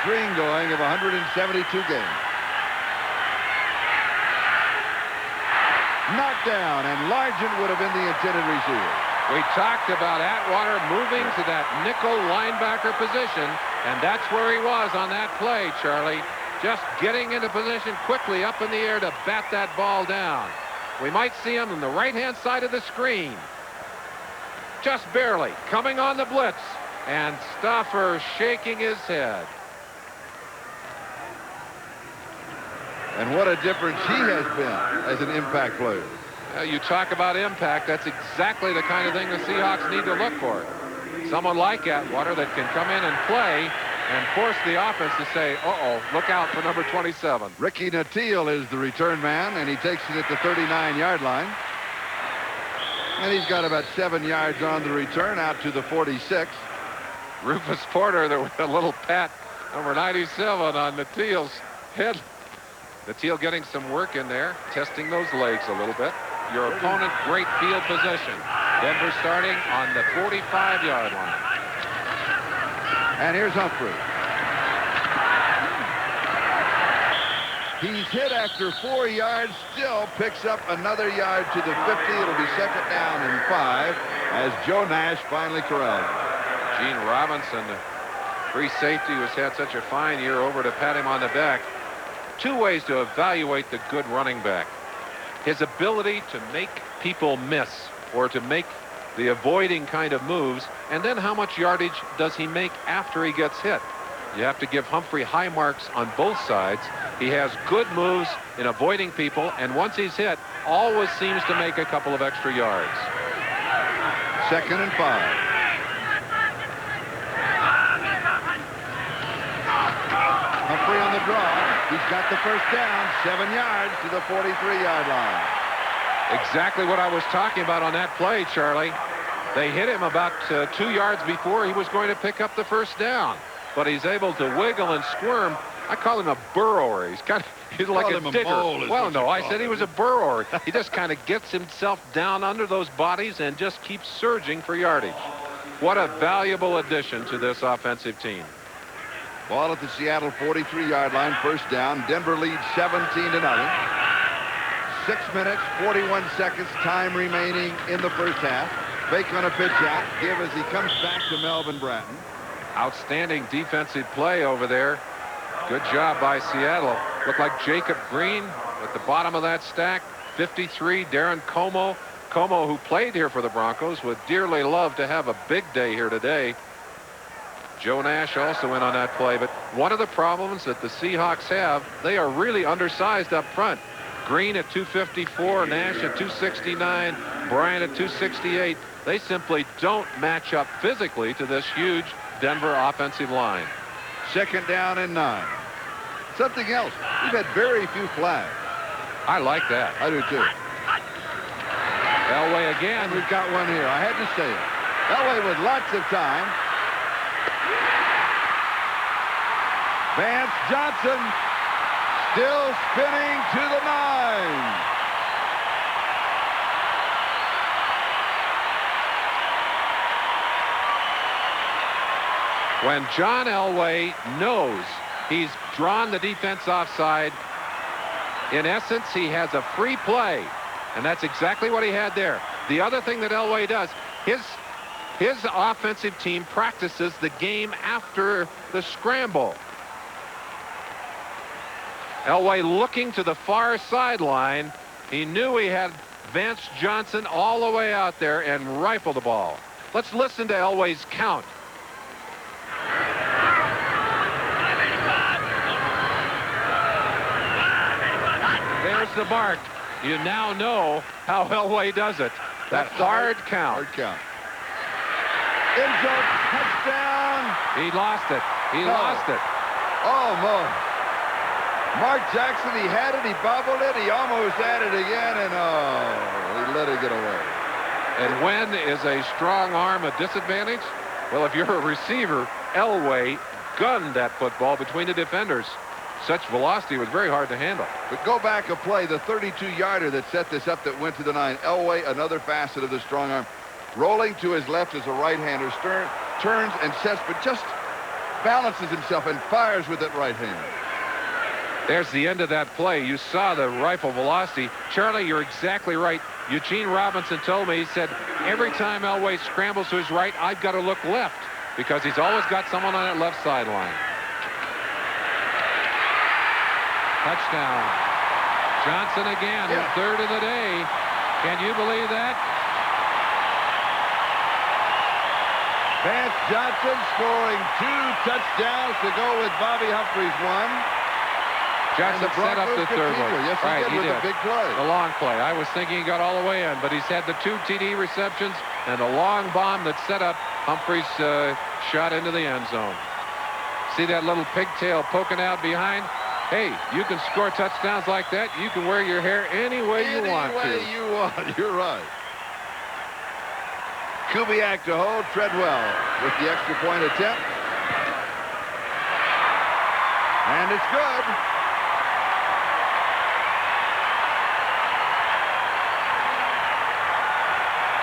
string going of 172 games. Knocked down, and Largent would have been the intended receiver. We talked about Atwater moving to that nickel linebacker position, and that's where he was on that play, Charlie. Just getting into position quickly up in the air to bat that ball down. We might see him on the right-hand side of the screen. Just barely coming on the blitz, and Stauffer shaking his head. And what a difference he has been as an impact player. You talk about impact, that's exactly the kind of thing the Seahawks need to look for. Someone like Atwater that can come in and play and force the offense to say, uh-oh, look out for number 27. Ricky Nattiel is the return man, and he takes it at the 39-yard line. And he's got about 7 yards on the return out to the 46. Rufus Porter there with a little pat, number 97 on Nattiel's head. Nattiel getting some work in there, testing those legs a little bit. Your opponent, great field position. Denver starting on the 45-yard line. And here's Humphrey. He's hit after 4 yards, still picks up another yard to the 50. It'll be 2nd down and 5 as Joe Nash finally corralled him. Gene Robinson, the free safety who's had such a fine year, over to pat him on the back. 2 ways to evaluate the good running back. His ability to make people miss or to make the avoiding kind of moves, and then how much yardage does he make after he gets hit. You have to give Humphrey high marks on both sides. He has good moves in avoiding people, and once he's hit, always seems to make a couple of extra yards. 2nd and 5. Humphrey on the draw. He's got the first down, 7 yards to the 43-yard line. Exactly what I was talking about on that play, Charlie. They hit him about 2 yards before he was going to pick up the first down. But he's able to wiggle and squirm. I call him a burrower. He's like a digger. Well, no, I said he was a burrower. He just kind of gets himself down under those bodies and just keeps surging for yardage. What a valuable addition to this offensive team. Ball at the Seattle 43-yard line, first down. Denver leads 17-0. 6 minutes, 41 seconds, time remaining in the first half. Fake on a pitch out. Give as he comes back to Melvin Bratton. Outstanding defensive play over there. Good job by Seattle. Looked like Jacob Green at the bottom of that stack. 53, Darren Como. Como, who played here for the Broncos, would dearly love to have a big day here today. Joe Nash also in on that play. But one of the problems that the Seahawks have, they are really undersized up front. Green at 254, Nash at 269, Bryant at 268. They simply don't match up physically to this huge Denver offensive line. 2nd down and 9. Something else. We've had very few flags. I like that. I do too. Elway again. And we've got one here. I had to say it. Elway with lots of time. Vance Johnson still spinning to the 9. When John Elway knows he's drawn the defense offside, in essence, he has a free play. And that's exactly what he had there. The other thing that Elway does, his offensive team practices the game after the scramble. Elway looking to the far sideline. He knew he had Vance Johnson all the way out there and rifled the ball. Let's listen to Elway's count. There's the mark. You now know how Elway does it. That hard count. Hard count. End zone touchdown. He lost it. He lost it. Oh, no. Mark Jackson, he had it, he bobbled it, he almost had it again, and he let it get away. And when is a strong arm a disadvantage? Well, if you're a receiver, Elway gunned that football between the defenders. Such velocity was very hard to handle. But go back a play, the 32-yarder that set this up that went to the 9. Elway, another facet of the strong arm. Rolling to his left as a right-hander. Stern turns and sets, but just balances himself and fires with that right hand. There's the end of that play. You saw the rifle velocity. Charlie, you're exactly right. Eugene Robinson told me, he said, every time Elway scrambles to his right, I've got to look left because he's always got someone on that left sideline. Touchdown. Johnson again, his third of the day. Can you believe that? Vance Johnson scoring 2 touchdowns to go with Bobby Humphrey's 1. Johnson set up the third one. Yes, he did with a big play. The long play. I was thinking he got all the way in, but he's had the 2 TD receptions and a long bomb that set up Humphrey's shot into the end zone. See that little pigtail poking out behind? Hey, you can score touchdowns like that. You can wear your hair any way you want to. Any way you want. You're right. Kubiak to hold. Treadwell with the extra point attempt. And it's good.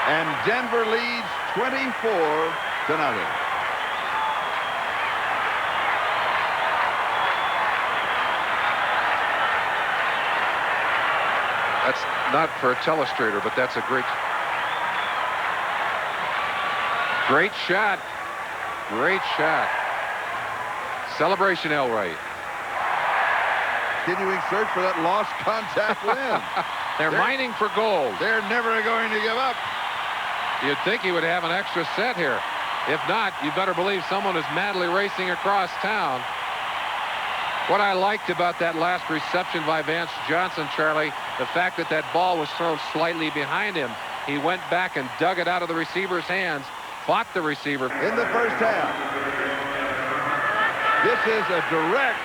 And Denver leads 24-0. That's not for a telestrator, but that's a great shot. Great shot. Celebration, Elway. Continuing search for that lost contact win. They're mining for gold. They're never going to give up. You'd think he would have an extra set here. If not, you better believe someone is madly racing across town. What I liked about that last reception by Vance Johnson, Charlie, the fact that that ball was thrown slightly behind him. He went back and dug it out of the receiver's hands, fought the receiver. In the first half, this is a direct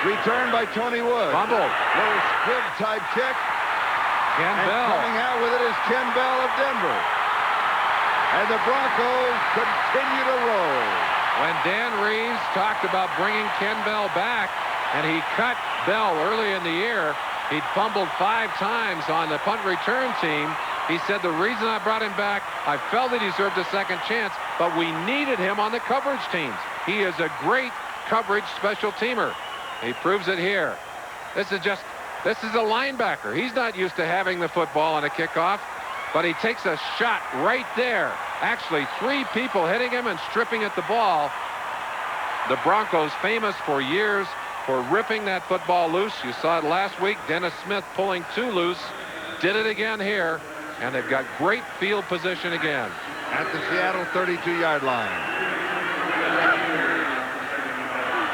return by Tony Wood. Fumbled. Little squib type kick. Ken And Bell. coming out with it is Ken Bell of Denver. And the Broncos continue to roll. When Dan Reeves talked about bringing Ken Bell back, and he cut Bell early in the year, he'd fumbled 5 times on the punt return team. He said, the reason I brought him back, I felt he deserved a second chance, but we needed him on the coverage teams. He is a great coverage special teamer. He proves it here. This is a linebacker. He's not used to having the football on a kickoff, but he takes a shot right there. Actually, 3 people hitting him and stripping at the ball. The Broncos, famous for years for ripping that football loose. You saw it last week. Dennis Smith pulling 2 loose. Did it again here. And they've got great field position again. At the Seattle 32-yard line.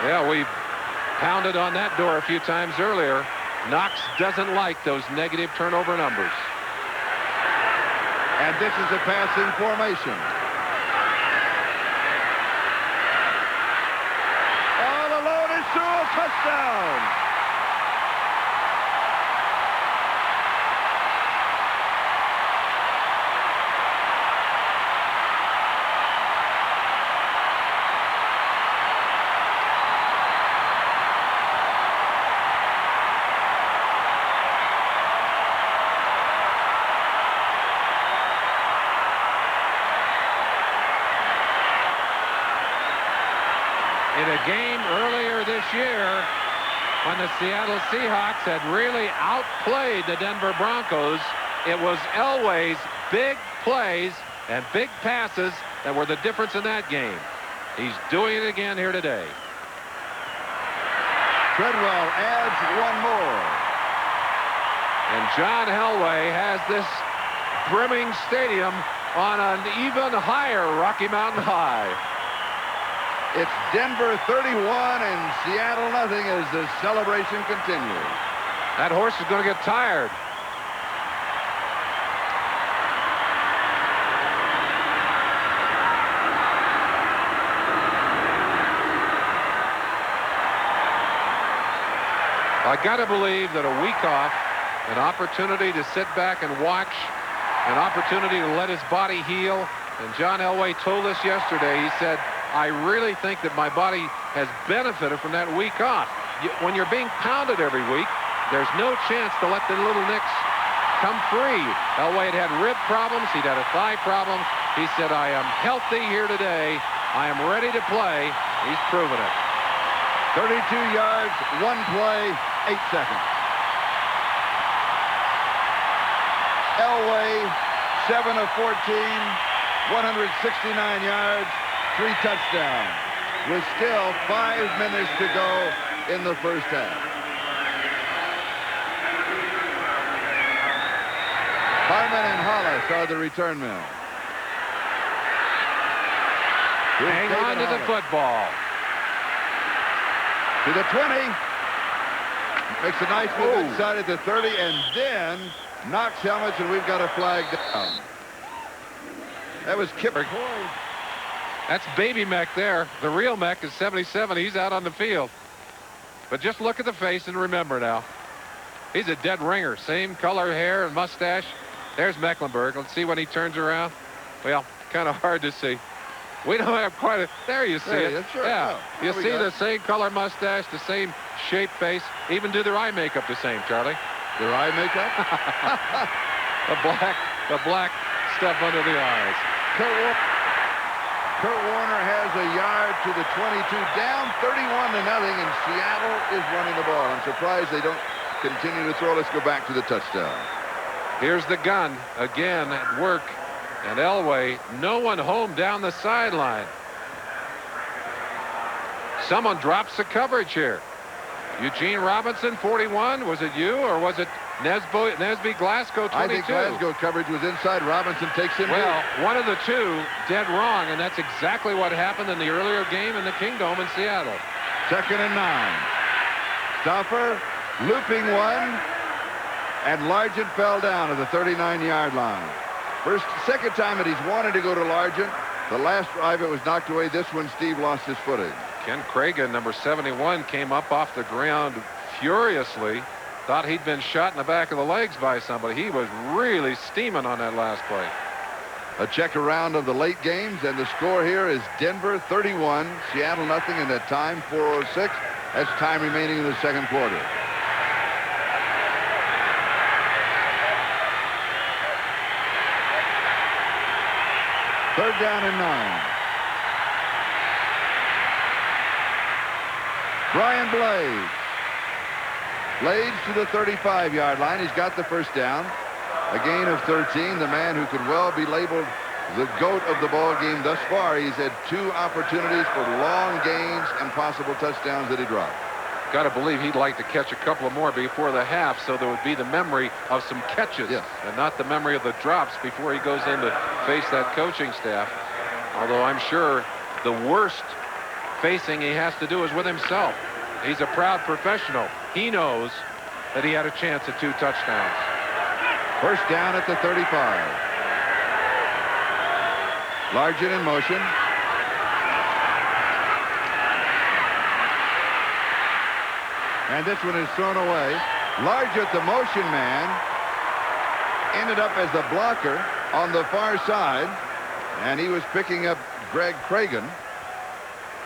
Yeah, we pounded on that door a few times earlier. Knox doesn't like those negative turnover numbers. And this is a passing formation. All alone is Sewell, touchdown. In a game earlier this year when the Seattle Seahawks had really outplayed the Denver Broncos, it was Elway's big plays and big passes that were the difference in that game. He's doing it again here today. Treadwell adds 1 more. And John Elway has this brimming stadium on an even higher Rocky Mountain high. It's Denver 31 and Seattle nothing as the celebration continues. That horse is going to get tired. I got to believe that a week off, an opportunity to sit back and watch, an opportunity to let his body heal. And John Elway told us yesterday, he said, I really think that my body has benefited from that week off. When you're being pounded every week, there's no chance to let the little nicks come free. Elway had rib problems. He'd had a thigh problem. He said, I am healthy here today. I am ready to play. He's proven it. 32 yards, 1 play, 8 seconds. Elway, 7 of 14, 169 yards. 3 touchdowns with still 5 minutes to go in the first half. Harmon and Hollis are the return men. Hang on to the football. To the 20. Makes a nice move inside at the 30 and then knocks helmets and we've got a flag down. That was Kipper. That's baby Mech there. The real Mech is 77. He's out on the field. But just look at the face and remember now. He's a dead ringer. Same color hair and mustache. There's Mecklenburg. Let's see when he turns around. Well, kind of hard to see. We don't have quite a... There you see it. Sure. Yeah. Oh, you see the same color mustache, the same shape face. Even do their eye makeup the same, Charlie. Their eye makeup? the black stuff under the eyes. Kurt Warner has a yard to the 22, down 31-0, and Seattle is running the ball. I'm surprised they don't continue to throw. Let's go back to the touchdown. Here's the gun again at work, and Elway, no one home down the sideline. Someone drops the coverage here. Eugene Robinson, 41. Was it you, or was it Nesby Glasgow, 22? I think Glasgow coverage was inside. Robinson takes him. Well, one of the two dead wrong, and that's exactly what happened in the earlier game in the Kingdome in Seattle. 2nd and 9. Stauffer looping one, and Largent fell down at the 39-yard line. Second time that he's wanted to go to Largent. The last drive, it was knocked away. This one, Steve lost his footing. Ken Cragen, number 71, came up off the ground furiously. Thought he'd been shot in the back of the legs by somebody. He was really steaming on that last play. A check around of the late games, and the score here is Denver 31, Seattle nothing, and at time 4:06. That's time remaining in the second quarter. Third down and 9. Brian Blades. Blades to the 35-yard line. He's got the first down. A gain of 13. The man who could well be labeled the GOAT of the ball game thus far. He's had 2 opportunities for long gains and possible touchdowns that he dropped. Got to believe he'd like to catch a couple of more before the half, so there would be the memory of some catches, yes, and not the memory of the drops before he goes in to face that coaching staff. Although I'm sure the worst facing he has to do is with himself. He's a proud professional. He knows that he had a chance at 2 touchdowns. First down at the 35. Largent in motion. And this one is thrown away. Largent, the motion man, ended up as the blocker on the far side. And he was picking up Greg Cragen.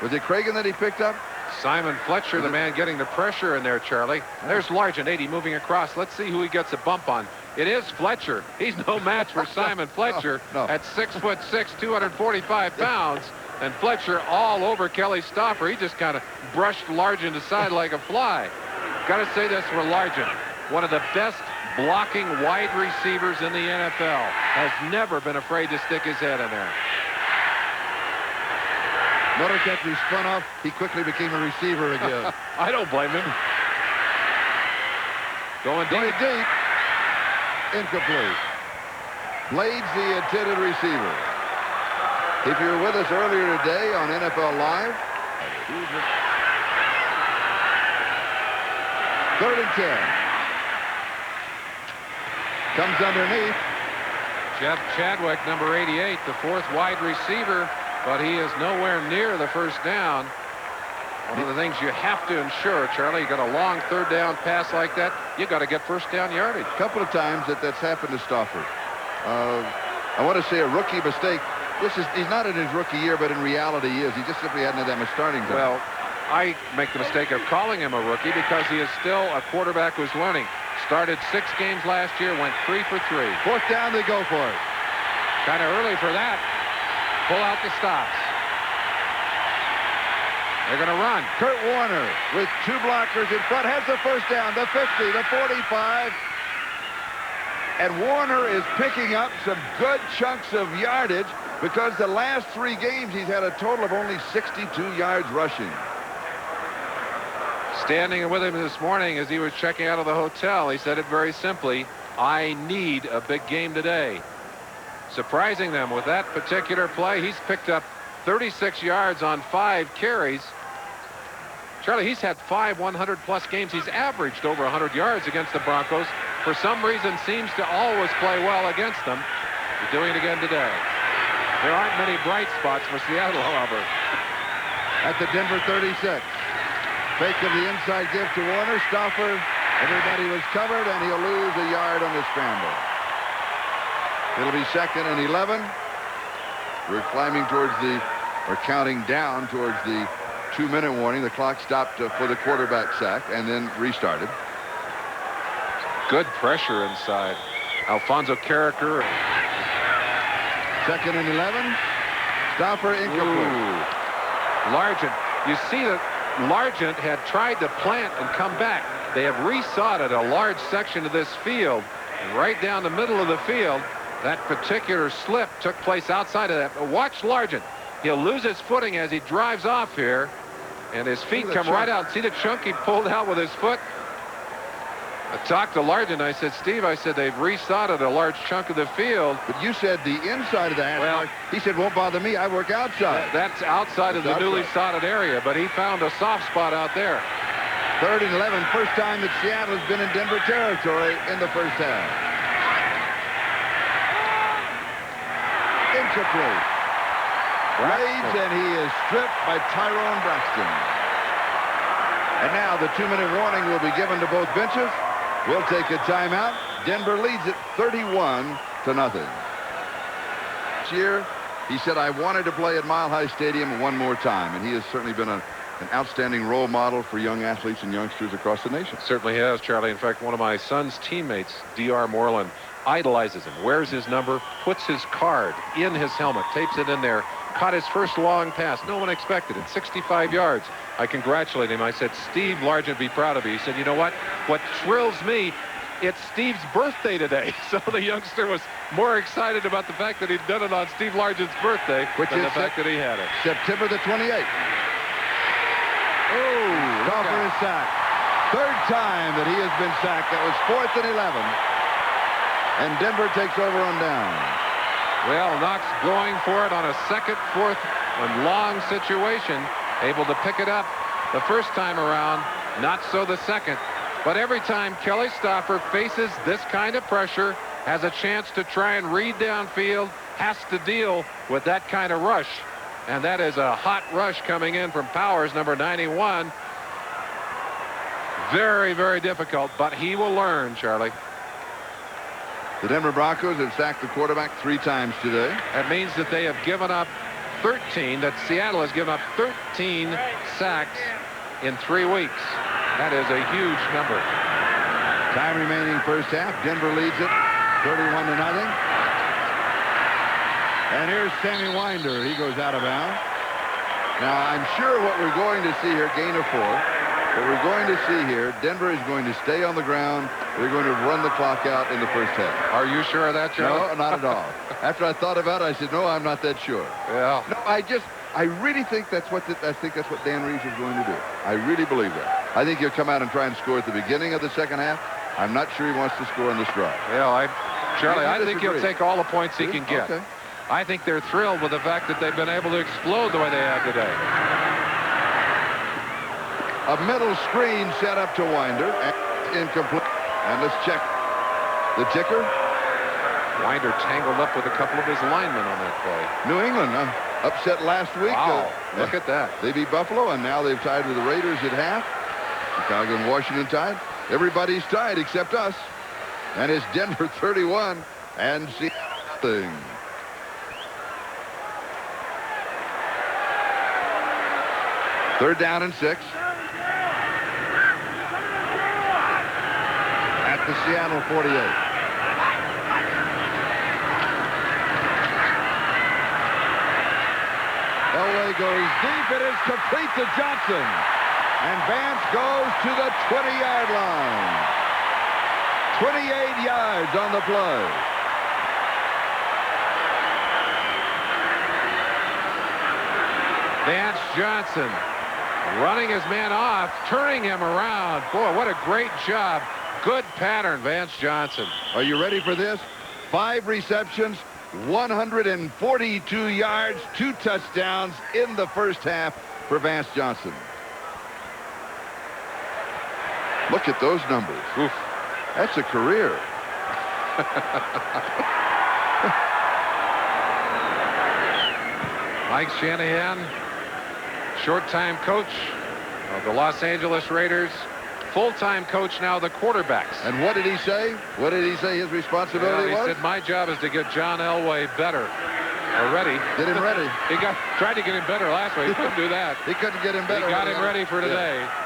Was it Cragen that he picked up? Simon Fletcher, the man getting the pressure in there, Charlie. There's Largent, 80, moving across. Let's see who he gets a bump on. It is Fletcher. He's no match for Simon Fletcher at 6'6", 245 pounds. And Fletcher all over Kelly Stauffer. He just kind of brushed Largent aside like a fly. Got to say this for Largent. One of the best blocking wide receivers in the NFL. Has never been afraid to stick his head in there. Notice after he spun off, he quickly became a receiver again. I don't blame him. Going deep. Incomplete. Blades, the intended receiver. If you were with us earlier today on NFL Live, 3rd and 10. Comes underneath. Jeff Chadwick, number 88, the 4th wide receiver, but he is nowhere near the first down. One of the things you have to ensure, Charlie, you got a long 3rd down pass like that, you got to get first down yardage. A couple of times that's happened to Stauffer. I want to say a rookie mistake. He's not in his rookie year, but in reality he is. He just simply hadn't had that much starting time. Well, I make the mistake of calling him a rookie because he is still a quarterback who's learning. Started 6 games last year, went 3 for 3. 4th down, they go for it. Kind of early for that. Pull out the stops. They're going to run. Kurt Warner with 2 blockers in front has the first down, the 50, the 45. And Warner is picking up some good chunks of yardage because the last 3 games he's had a total of only 62 yards rushing. Standing with him this morning as he was checking out of the hotel, he said it very simply, I need a big game today. Surprising them with that particular play. He's picked up 36 yards on 5 carries. Charlie, he's had 5 100-plus games. He's averaged over 100 yards against the Broncos. For some reason, seems to always play well against them. He's doing it again today. There aren't many bright spots for Seattle, however. At the Denver 36. Fake of the inside give to Warner. Stauffer, everybody was covered, and he'll lose a yard on the scramble. It'll be 2nd and 11. We're climbing towards or counting down towards the 2-minute warning. The clock stopped for the quarterback sack and then restarted. Good pressure inside. Alfonso Carricker. 2nd and 11. Stauffer incomplete. Largent. You see that Largent had tried to plant and come back. They have resodded a large section of this field. And right down the middle of the field, that particular slip took place outside of that. But watch Largent. He'll lose his footing as he drives off here. And his feet come right out. See the chunk he pulled out with his foot? I talked to Largent. I said, Steve, I said, they've resodded a large chunk of the field. But you said the inside of the hash mark. He said, won't bother me. I work outside. That's outside of the newly sodded area, but he found a soft spot out there. 3rd and 11. First time that Seattle has been in Denver territory in the first half. Incomplete. Raids, and he is stripped by Tyrone Braxton. And now the 2-minute warning will be given to both benches. We'll take a timeout. Denver leads it 31-0. This year, he said, I wanted to play at Mile High Stadium one more time, and he has certainly been an outstanding role model for young athletes and youngsters across the nation. Certainly has, Charlie. In fact, one of my son's teammates, D.R. Moreland, idolizes him, wears his number, puts his card in his helmet, tapes it in there, caught his first long pass. No one expected it, 65 yards. I congratulate him. I said, Steve Largent, be proud of you. He said, you know what? What thrills me, it's Steve's birthday today. So the youngster was more excited about the fact that he'd done it on Steve Largent's birthday than the fact that he had it. September the 28th. Oh, Crawford is sacked. 3rd time that he has been sacked. That was 4th and 11. And Denver takes over on down. Well, Knox going for it on a 2nd, 4th, and long situation. Able to pick it up the first time around, not so the second. But every time Kelly Stauffer faces this kind of pressure, has a chance to try and read downfield, has to deal with that kind of rush. And that is a hot rush coming in from Powers, number 91. Very, very difficult, but he will learn, Charlie. The Denver Broncos have sacked the quarterback 3 times today. That means that they have given up 13, that Seattle has given up 13 sacks in 3 weeks. That is a huge number. Time remaining first half. Denver leads it 31-0. And here's Sammy Winder. He goes out of bounds. Now, I'm sure what we're going to see here, gain of 4. What we're going to see here, Denver is going to stay on the ground. They're going to run the clock out in the first half. Are you sure of that, Charlie? No, not at all. After I thought about it, I said, no, I'm not that sure. Yeah. No, I really think that's what Dan Reeves is going to do. I really believe that. I think he'll come out and try and score at the beginning of the second half. I'm not sure he wants to score on this drive. Yeah, Charlie, I think he'll take all the points he can get. Okay. I think they're thrilled with the fact that they've been able to explode the way they have today. A middle screen set up to Winder. Incomplete. And let's check the ticker. Winder tangled up with a couple of his linemen on that play. New England upset last week. Wow, look at that. They beat Buffalo, and now they've tied with the Raiders at half. Chicago and Washington tied. Everybody's tied except us. And it's Denver 31 and Seattle nothing. Third down and 6. At the Seattle 48. Elway goes deep. It is complete to Johnson. And Vance goes to the 20-yard line. 28 yards on the play. Vance Johnson running his man off, turning him around. Boy, what a great job. Good pattern, Vance Johnson. Are you ready for this? 5 receptions, 142 yards, 2 touchdowns in the first half for Vance Johnson. Look at those numbers. Oof. That's a career. Mike Shanahan, short-time coach of the Los Angeles Raiders, full-time coach now, the quarterbacks. And what did he say? What did he say his responsibility was? He said, my job is to get John Elway better. Or ready. Get him ready. He tried to get him better last week. He couldn't do that. He couldn't get him better. He got him ready for today. Yeah.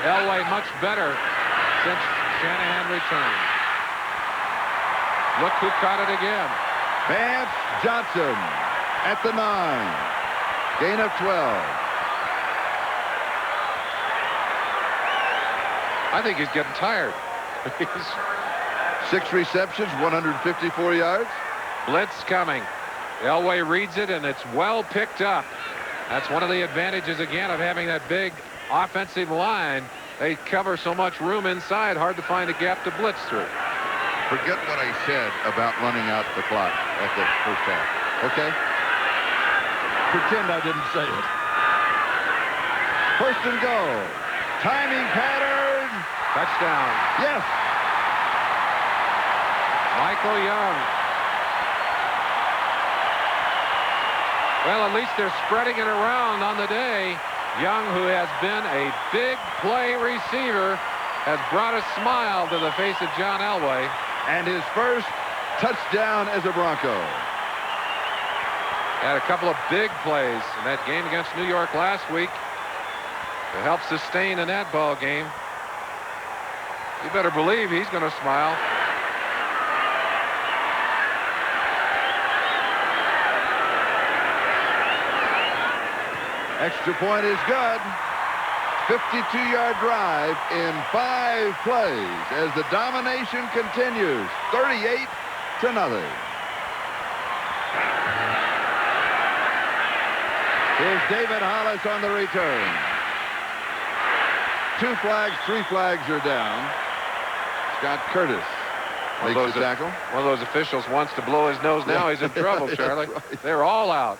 Elway much better since Shanahan returned. Look who caught it again. Vance Johnson at the 9. Gain of 12. I think he's getting tired. 6 receptions, 154 yards. Blitz coming. Elway reads it, and it's well picked up. That's one of the advantages, again, of having that big offensive line. They cover so much room inside, hard to find a gap to blitz through. Forget what I said about running out the clock at the first half, okay? Pretend I didn't say it. First and goal. Timing pattern. Touchdown. Yes. Michael Young. Well, at least they're spreading it around on the day. Young, who has been a big play receiver, has brought a smile to the face of John Elway. And his first touchdown as a Bronco. Had a couple of big plays in that game against New York last week to help sustain in that ball game. You better believe he's going to smile. Extra point is good. 52-yard drive in 5 plays as the domination continues. 38-0. Here's David Hollis on the return. 2 flags, 3 flags are down. Scott Curtis makes the tackle. One of those officials wants to blow his nose. Now he's in trouble, Charlie. Right. They're all out.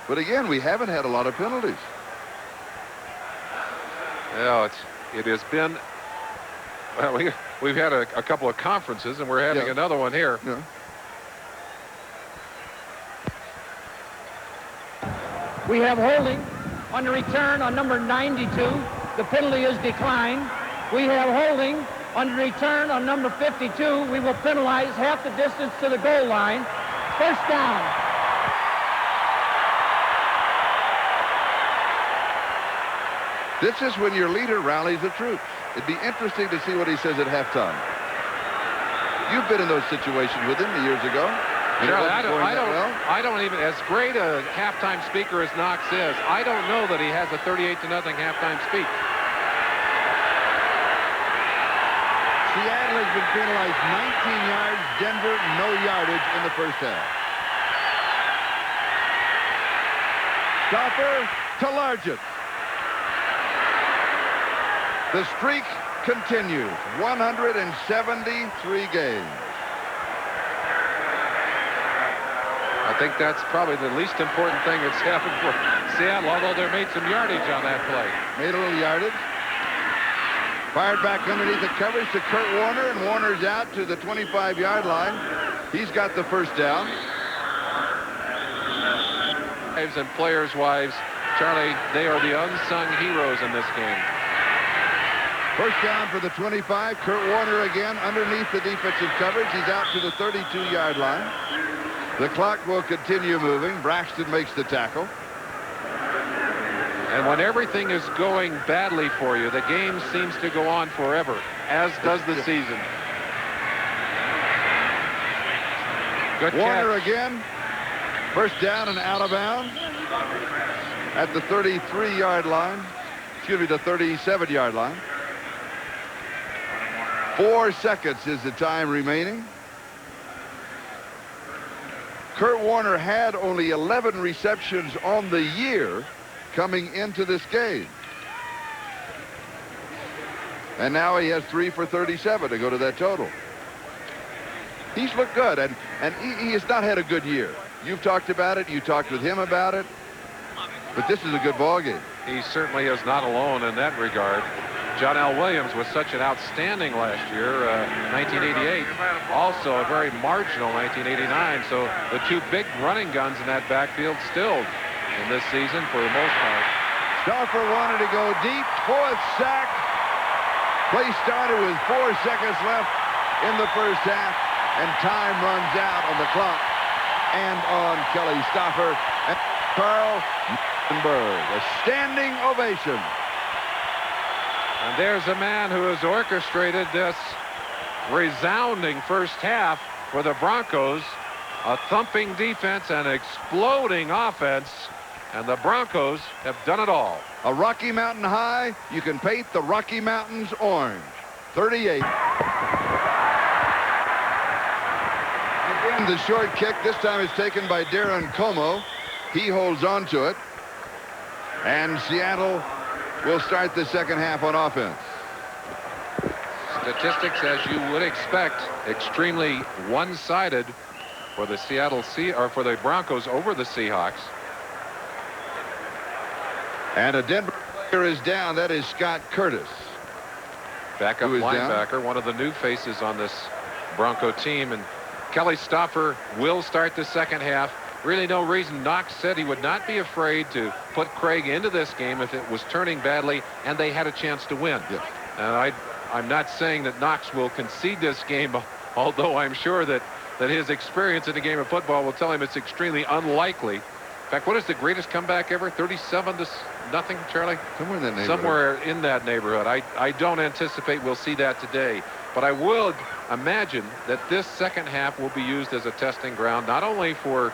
But again, we haven't had a lot of penalties. Yeah, it has been. Well, we've had a couple of conferences, and we're having another one here. Yeah. We have holding on the return on number 92. The penalty is declined. We have holding on the return on number 52. We will penalize half the distance to the goal line. First down. This is when your leader rallies the troops. It'd be interesting to see what he says at halftime. You've been in those situations with him years ago. Charlie, I don't even, as great a halftime speaker as Knox is, I don't know that he has a 38-0 halftime speech. Seattle has been penalized 19 yards. Denver, no yardage in the first half. Stopper to Largent. The streak continues. 173 games. I think that's probably the least important thing that's happened for Seattle, although they made some yardage on that play. Made a little yardage. Fired back underneath the coverage to Kurt Warner, and Warner's out to the 25-yard line. He's got the first down. Wives and players' wives, Charlie, they are the unsung heroes in this game. First down for the 25. Kurt Warner again underneath the defensive coverage. He's out to the 32-yard line. The clock will continue moving. Braxton makes the tackle. And when everything is going badly for you, the game seems to go on forever, as does the season. Good Warner catch. again. First down and out of bounds at the 33-yard line. Excuse me, the 37-yard line. 4 seconds is the time remaining. Kurt Warner had only 11 receptions on the year coming into this game. And now he has 3 for 37 to go to that total. He's looked good, and he has not had a good year. You've talked about it. You talked with him about it. But this is a good ball game. He certainly is not alone in that regard. John L. Williams was such an outstanding last year, 1988. Also a very marginal 1989. So the 2 big running guns in that backfield still in this season for the most part. Stauffer wanted to go deep. 4th sack. Play started with 4 seconds left in the first half. And time runs out on the clock and on Kelly Stauffer and Carl Berg. A standing ovation. And there's a man who has orchestrated this resounding first half for the Broncos. A thumping defense and exploding offense. And the Broncos have done it all. A Rocky Mountain high. You can paint the Rocky Mountains orange. 38. the short kick. This time it's taken by Darren Como. He holds on to it. And Seattle will start the second half on offense. Statistics, as you would expect, extremely one-sided for the for the Broncos over the Seahawks. And a Denver player is down. That is Scott Curtis. Backup linebacker, down. One of the new faces on this Bronco team. And Kelly Stauffer will start the second half. Really no reason. Knox said he would not be afraid to put Craig into this game if it was turning badly and they had a chance to win. Yes. And I'm not saying that Knox will concede this game, although I'm sure that his experience in the game of football will tell him it's extremely unlikely. In fact, what is the greatest comeback ever? 37-0, Charlie? Somewhere in that neighborhood. Somewhere in that neighborhood. I don't anticipate we'll see that today. But I would imagine that this second half will be used as a testing ground, not only for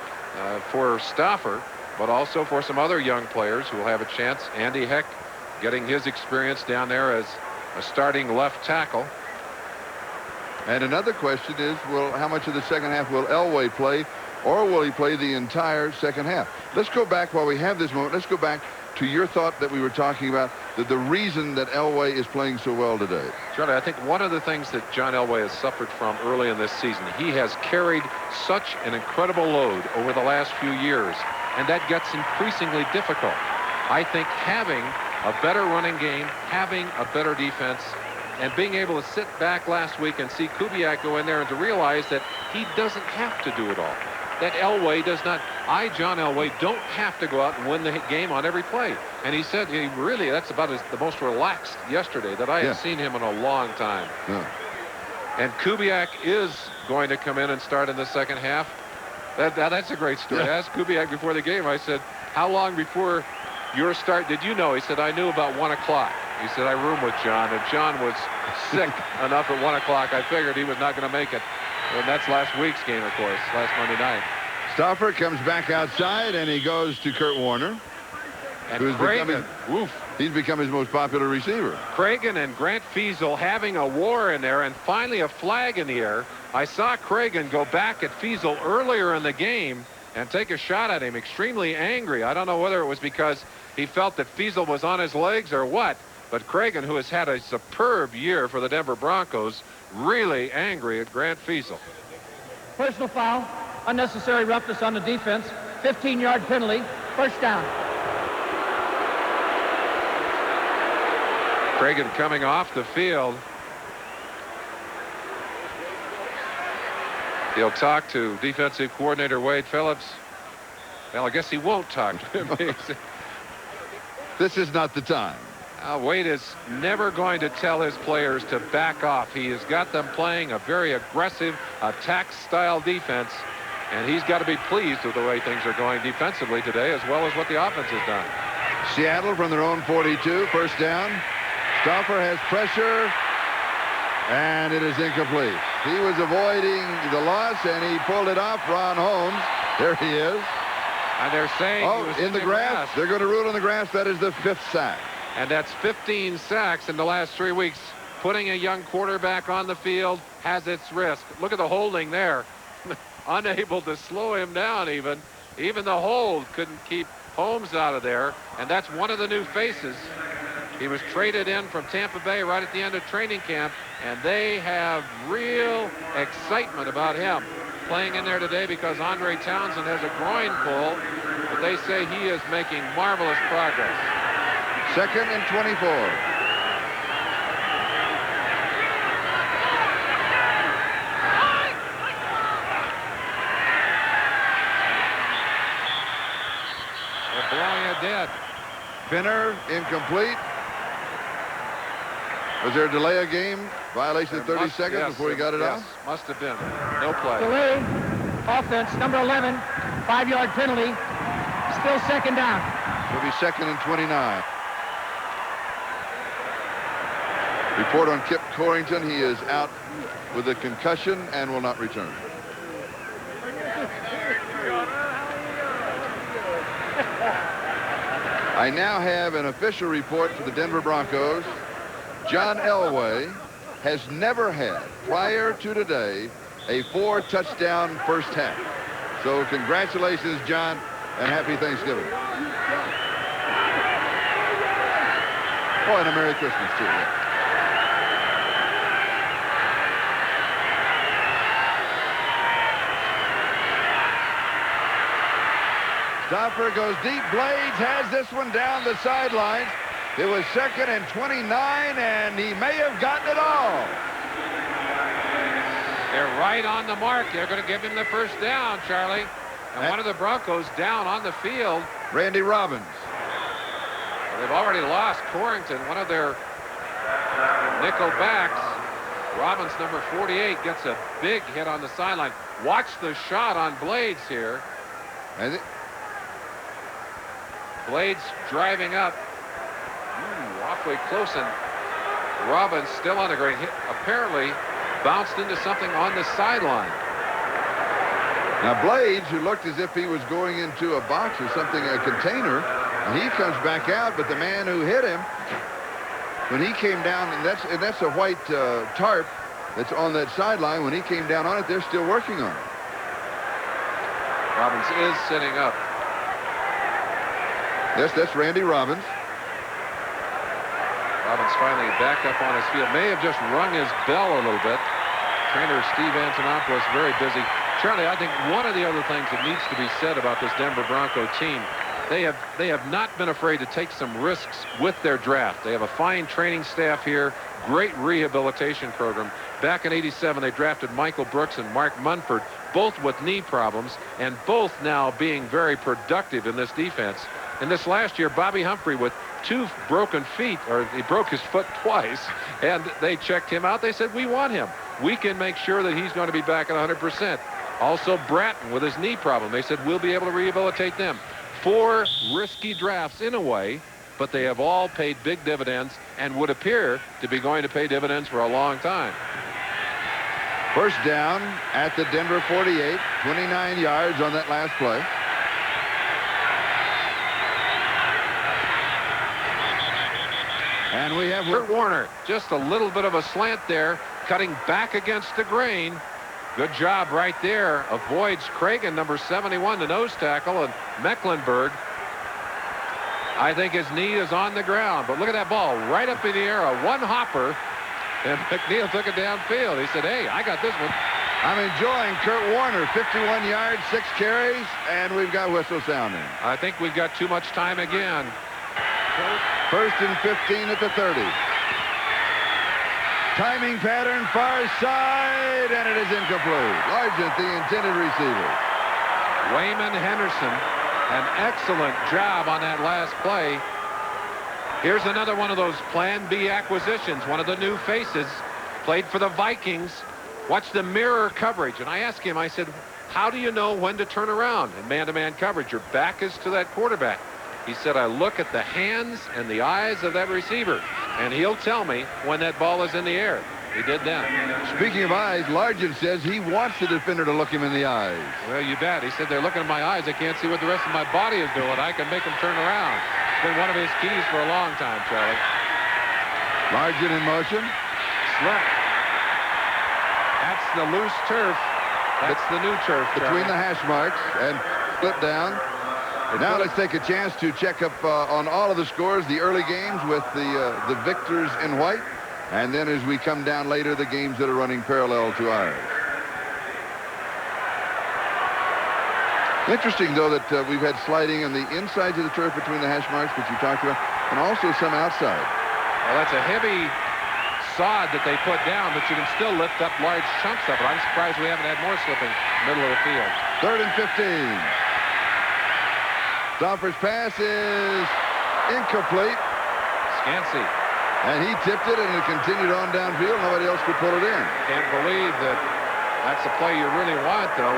Stauffer, but also for some other young players who will have a chance. Andy Heck getting his experience down there as a starting left tackle. And another question is, well, how much of the second half will Elway play, or will he play the entire second half? Let's go back while we have this moment. Let's go back to your thought that we were talking about, that the reason that Elway is playing so well today. Charlie, I think one of the things that John Elway has suffered from early in this season, he has carried such an incredible load over the last few years, and that gets increasingly difficult. I think having a better running game, having a better defense, and being able to sit back last week and see Kubiak go in there and to realize that he doesn't have to do it all. That Elway does not. John Elway, don't have to go out and win the game on every play. And he said that's about the most relaxed yesterday that I have seen him in a long time. Yeah. And Kubiak is going to come in and start in the second half. That's a great story. I asked Kubiak before the game. I said, how long before your start did you know? He said, I knew about 1 o'clock. He said, I roomed with John, and John was sick enough at 1 o'clock. I figured he was not going to make it. And that's last week's game, of course, last Monday night. Stauffer comes back outside, and he goes to Kurt Warner. And Cragen, he's become his most popular receiver. Cragen and Grant Fiesel having a war in there, and finally a flag in the air. I saw Cragen go back at Fiesel earlier in the game and take a shot at him, extremely angry. I don't know whether it was because he felt that Fiesel was on his legs or what, but Cragen, who has had a superb year for the Denver Broncos, really angry at Grant Fiesel. Personal foul, unnecessary roughness on the defense, 15-yard penalty, first down. Cragen coming off the field. He'll talk to defensive coordinator Wade Phillips. Well, I guess he won't talk to him. This is not the time. Wade is never going to tell his players to back off. He has got them playing a very aggressive attack-style defense, and he's got to be pleased with the way things are going defensively today, as well as what the offense has done. Seattle from their own 42, first down. Stauffer has pressure, and it is incomplete. He was avoiding the loss, and he pulled it off. Ron Holmes, there he is. And they're saying he was in the grass. They're going to rule in the grass. That is the 5th sack. And that's 15 sacks in the last 3 weeks. Putting a young quarterback on the field has its risk. Look at the holding there. Unable to slow him down even. Even the hold couldn't keep Holmes out of there. And that's one of the new faces. He was traded in from Tampa Bay right at the end of training camp. And they have real excitement about him playing in there today because Andre Townsend has a groin pull. But they say he is making marvelous progress. 2nd and 24. They're blowing it dead. Finner, incomplete. Was there a delay of game? Violation of 30 seconds before he got it out? Must have been. No play. Delay. Offense, number 11. 5-yard penalty. Still second down. It'll be 2nd and 29. Report on Kip Corrington. He is out with a concussion and will not return. I now have an official report for the Denver Broncos. John Elway has never had, prior to today, a 4-touchdown first half. So congratulations, John, and happy Thanksgiving. Oh, and a Merry Christmas, too. Yeah. Stopper goes deep. Blades has this one down the sidelines. It was 2nd and 29, and he may have gotten it all. They're right on the mark. They're going to give him the first down, Charlie. And one of the Broncos down on the field. Randy Robbins. Well, they've already lost Corrington, one of their nickel backs. Robbins, number 48, gets a big hit on the sideline. Watch the shot on Blades here. Blades driving up. Awfully close, and Robbins still on the ground. Apparently bounced into something on the sideline. Now Blades, who looked as if he was going into a box or something, a container, and he comes back out, but the man who hit him, when he came down, and that's a white tarp that's on that sideline. When he came down on it, they're still working on it. Robbins is sitting up. Yes, that's Randy Robbins. Robbins finally back up on his field. May have just rung his bell a little bit. Trainer Steve Antonopoulos very busy. Charlie, I think one of the other things that needs to be said about this Denver Bronco team, they have not been afraid to take some risks with their draft. They have a fine training staff here, great rehabilitation program. Back in '87, they drafted Michael Brooks and Mark Munford, both with knee problems, and both now being very productive in this defense. And this last year, Bobby Humphrey with 2 broken feet, or he broke his foot twice, and they checked him out. They said, we want him. We can make sure that he's going to be back at 100%. Also, Bratton with his knee problem. They said, we'll be able to rehabilitate them. 4 risky drafts in a way, but they have all paid big dividends and would appear to be going to pay dividends for a long time. First down at the Denver 48, 29 yards on that last play. And we have Kurt Warner, just a little bit of a slant there, cutting back against the grain. Good job right there. Avoids Cragen, number 71, the nose tackle, and Mecklenburg. I think his knee is on the ground, but look at that ball right up in the air. A one hopper, and McNeil took it downfield. He said, hey, I got this one. I'm enjoying Kurt Warner, 51 yards, 6 carries, and we've got whistle sounding. I think we've got too much time again. First and 15 at the 30. Timing pattern far side, and it is incomplete. Largent, the intended receiver. Wayman Henderson, an excellent job on that last play. Here's another one of those Plan B acquisitions. One of the new faces, played for the Vikings. Watch the mirror coverage. And I asked him, I said, how do you know when to turn around in man-to-man coverage? Your back is to that quarterback. He said, I look at the hands and the eyes of that receiver, and he'll tell me when that ball is in the air. He did that. Speaking of eyes, Largent says he wants the defender to look him in the eyes. Well, you bet. He said, they're looking at my eyes. I can't see what the rest of my body is doing. I can make them turn around. It's been one of his keys for a long time, Charlie. Largent in motion. Slip. That's the loose turf. That's the new turf, Charlie. Between the hash marks and slip down. Now let's take a chance to check up on all of the scores, the early games with the victors in white, and then as we come down later, the games that are running parallel to ours. Interesting, though, that we've had sliding on the insides of the turf between the hash marks, which you talked about, and also some outside. Well, that's a heavy sod that they put down, but you can still lift up large chunks of it. I'm surprised we haven't had more slipping middle of the field. 3rd and 15. Stomper's pass is incomplete. Scansey. And he tipped it, and it continued on downfield. Nobody else could pull it in. Can't believe that that's the play you really want, though.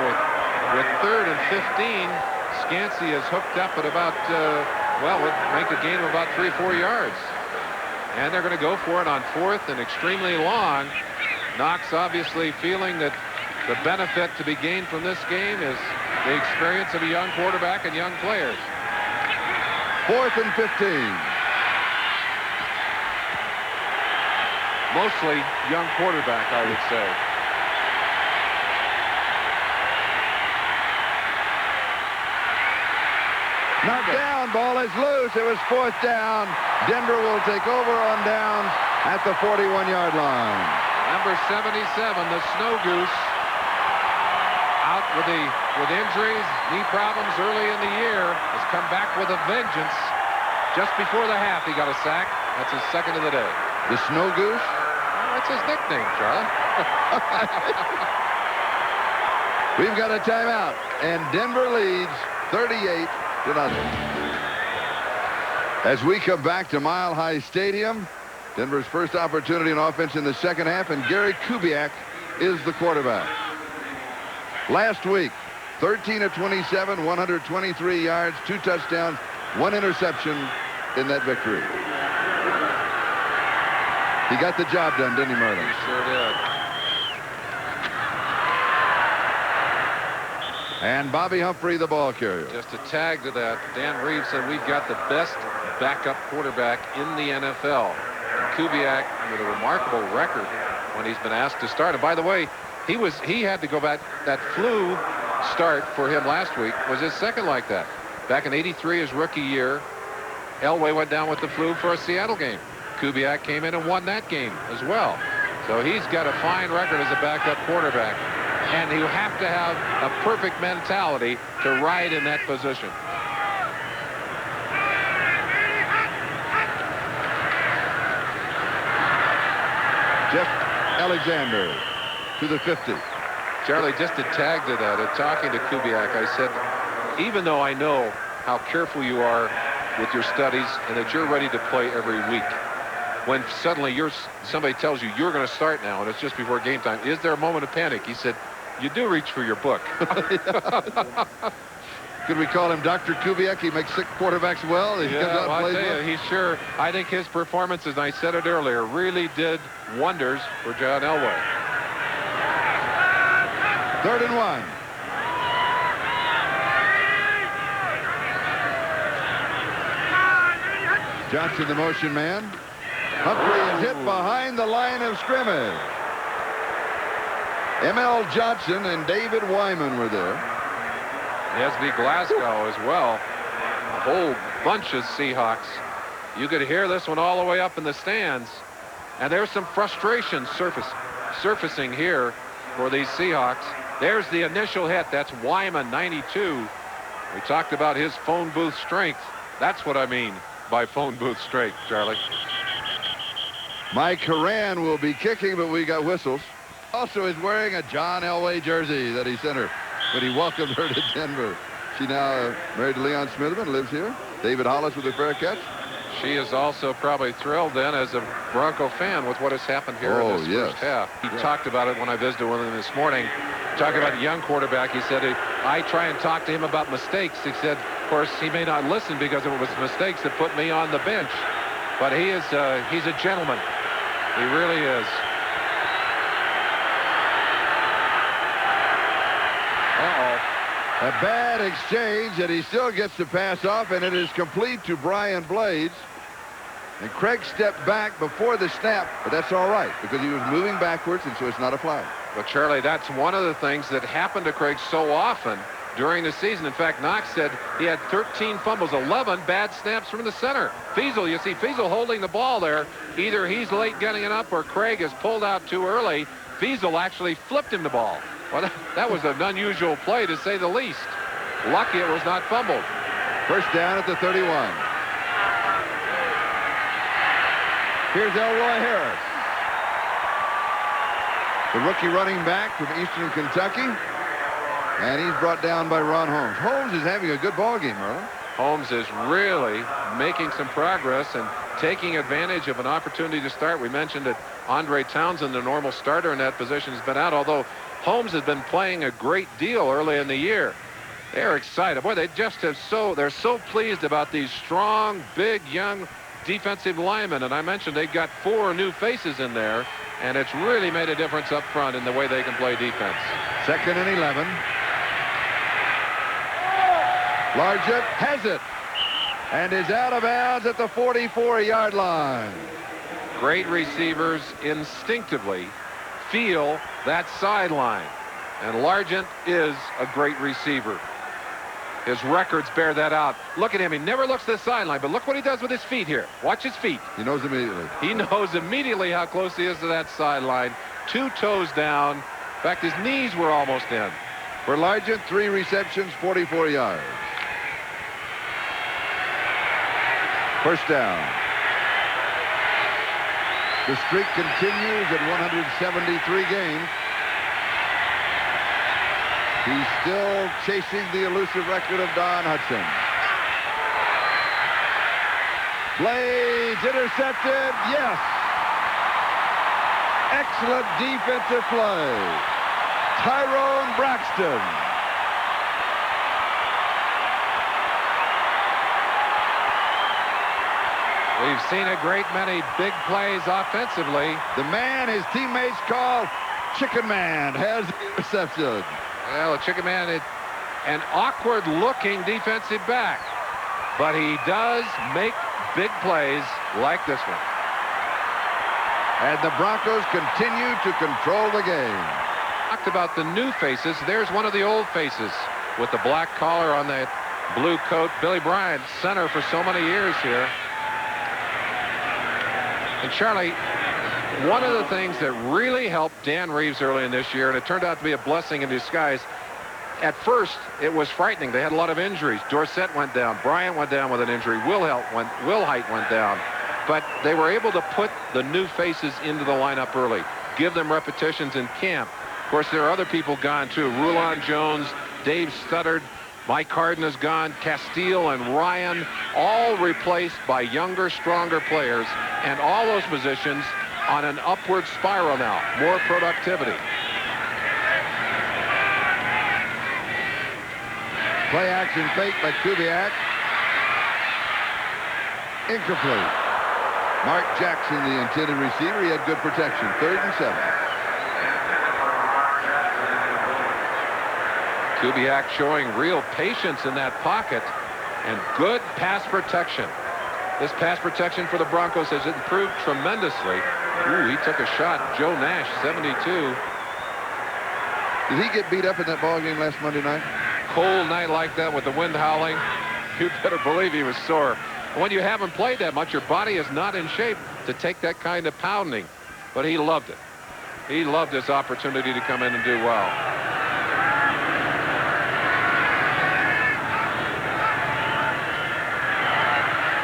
With 3rd and 15, Scansey is hooked up at about, well, would make a gain of about 3 or 4 yards. And they're going to go for it on 4th and extremely long. Knox obviously feeling that the benefit to be gained from this game is the experience of a young quarterback and young players. 4th and 15. Mostly young quarterback, I would say. Knocked down. Ball is loose. It was 4th down. Denver will take over on downs at the 41-yard line. Number 77, the Snow Goose, out with injuries, knee problems early in the year, has come back with a vengeance. Just before the half, he got a sack. That's his 2nd of the day. The Snow Goose? Oh, that's his nickname, Charlie. We've got a timeout, and Denver leads 38-0. As we come back to Mile High Stadium, Denver's first opportunity on offense in the 2nd half, and Gary Kubiak is the quarterback. Last week, 13 of 27, 123 yards, 2 touchdowns, 1 interception in that victory. He got the job done, didn't he, Merlin? He sure did. And Bobby Humphrey, the ball carrier. Just a tag to that. Dan Reeves said we've got the best backup quarterback in the NFL. And Kubiak with a remarkable record when he's been asked to start. And by the way, he had to go back. That flu start for him last week was his 2nd like that. Back in '83, his rookie year, Elway went down with the flu for a Seattle game. Kubiak came in and won that game as well. So he's got a fine record as a backup quarterback. And you have to have a perfect mentality to ride in that position. Jeff Alexander to the 50. Charlie, just a tag to that. Talking to Kubiak, I said, even though I know how careful you are with your studies and that you're ready to play every week, when suddenly somebody tells you you're going to start now and it's just before game time, is there a moment of panic? He said, you do reach for your book. Could we call him Dr. Kubiak? He makes sick quarterbacks well. He comes out and plays well. He's sure. I think his performances, and I said it earlier, really did wonders for John Elway. 3rd and 1. Johnson, the motion man. Humphrey is hit behind the line of scrimmage. M.L. Johnson and David Wyman were there. Nesby Glasgow as well. A whole bunch of Seahawks. You could hear this one all the way up in the stands. And there's some frustration surfacing here for these Seahawks. There's the initial hit. That's Wyman, 92. We talked about his phone booth strength. That's what I mean by phone booth strength, Charlie. Mike Horan will be kicking, but we got whistles. Also is wearing a John Elway jersey that he sent her when he welcomed her to Denver. She now married to Leon Smitherman, lives here. David Hollis with a fair catch. She is also probably thrilled then as a Bronco fan with what has happened here in this first half. He talked about it when I visited with him this morning. Talking about a young quarterback, he said, I try and talk to him about mistakes. He said, of course, he may not listen because it was mistakes that put me on the bench. But he's a gentleman. He really is. A bad exchange, and he still gets the pass off, and it is complete to Brian Blades. And Craig stepped back before the snap, but that's all right because he was moving backwards, and so it's not a flag. But Charlie, that's one of the things that happened to Craig so often during the season. In fact, Knox said he had 13 fumbles, 11 bad snaps from the center. Feasel, you see Feasel holding the ball there. Either he's late getting it up or Craig has pulled out too early. Feasel actually flipped him the ball. Well, that was an unusual play, to say the least. Lucky it was not fumbled. First down at the 31. Here's Elroy Harris, the rookie running back from Eastern Kentucky. And he's brought down by Ron Holmes. Holmes is having a good ball game, Merlin. Holmes is really making some progress and taking advantage of an opportunity to start. We mentioned that Andre Townsend, the normal starter in that position, has been out, although Holmes has been playing a great deal early in the year. They're excited. Boy, they just have they're so pleased about these strong, big, young defensive linemen. And I mentioned they've got 4 new faces in there, and it's really made a difference up front in the way they can play defense. 2nd and 11. Largent has it and is out of bounds at the 44-yard line. Great receivers instinctively feel that sideline, and Largent is a great receiver. His records bear that out. Look at him. He never looks to the sideline, but look what he does with his feet here. Watch his feet. He knows immediately. He knows immediately how close he is to that sideline. 2 toes down. In fact, his knees were almost in. For Largent, 3 receptions, 44 yards. First down. The streak continues at 173 games. He's still chasing the elusive record of Don Hudson. Blades intercepted. Yes. Excellent defensive play. Tyrone Braxton. We've seen a great many big plays offensively. The man his teammates call Chicken Man has the interception. Well, the Chicken Man, an awkward-looking defensive back, but he does make big plays like this one. And the Broncos continue to control the game. Talked about the new faces. There's one of the old faces with the black collar on that blue coat. Billy Bryant, center for so many years here. And Charlie, one of the things that really helped Dan Reeves early in this year, and it turned out to be a blessing in disguise, at first it was frightening. They had a lot of injuries. Dorsett went down. Bryant went down with an injury. Wilhite went down. But they were able to put the new faces into the lineup early, give them repetitions in camp. Of course, there are other people gone too. Rulon Jones, Dave Studdard, Mike Harden is gone, Castile and Ryan, all replaced by younger, stronger players, and all those positions on an upward spiral now. More productivity. Play action fake by Kubiak. Incomplete. Mark Jackson, the intended receiver. He had good protection. 3rd and 7. Kubiak showing real patience in that pocket and good pass protection. This pass protection for the Broncos has improved tremendously. Ooh, he took a shot. Joe Nash, 72. Did he get beat up in that ball game last Monday night? Cold night like that with the wind howling. You better believe he was sore. When you haven't played that much, your body is not in shape to take that kind of pounding. But he loved it. He loved this opportunity to come in and do well.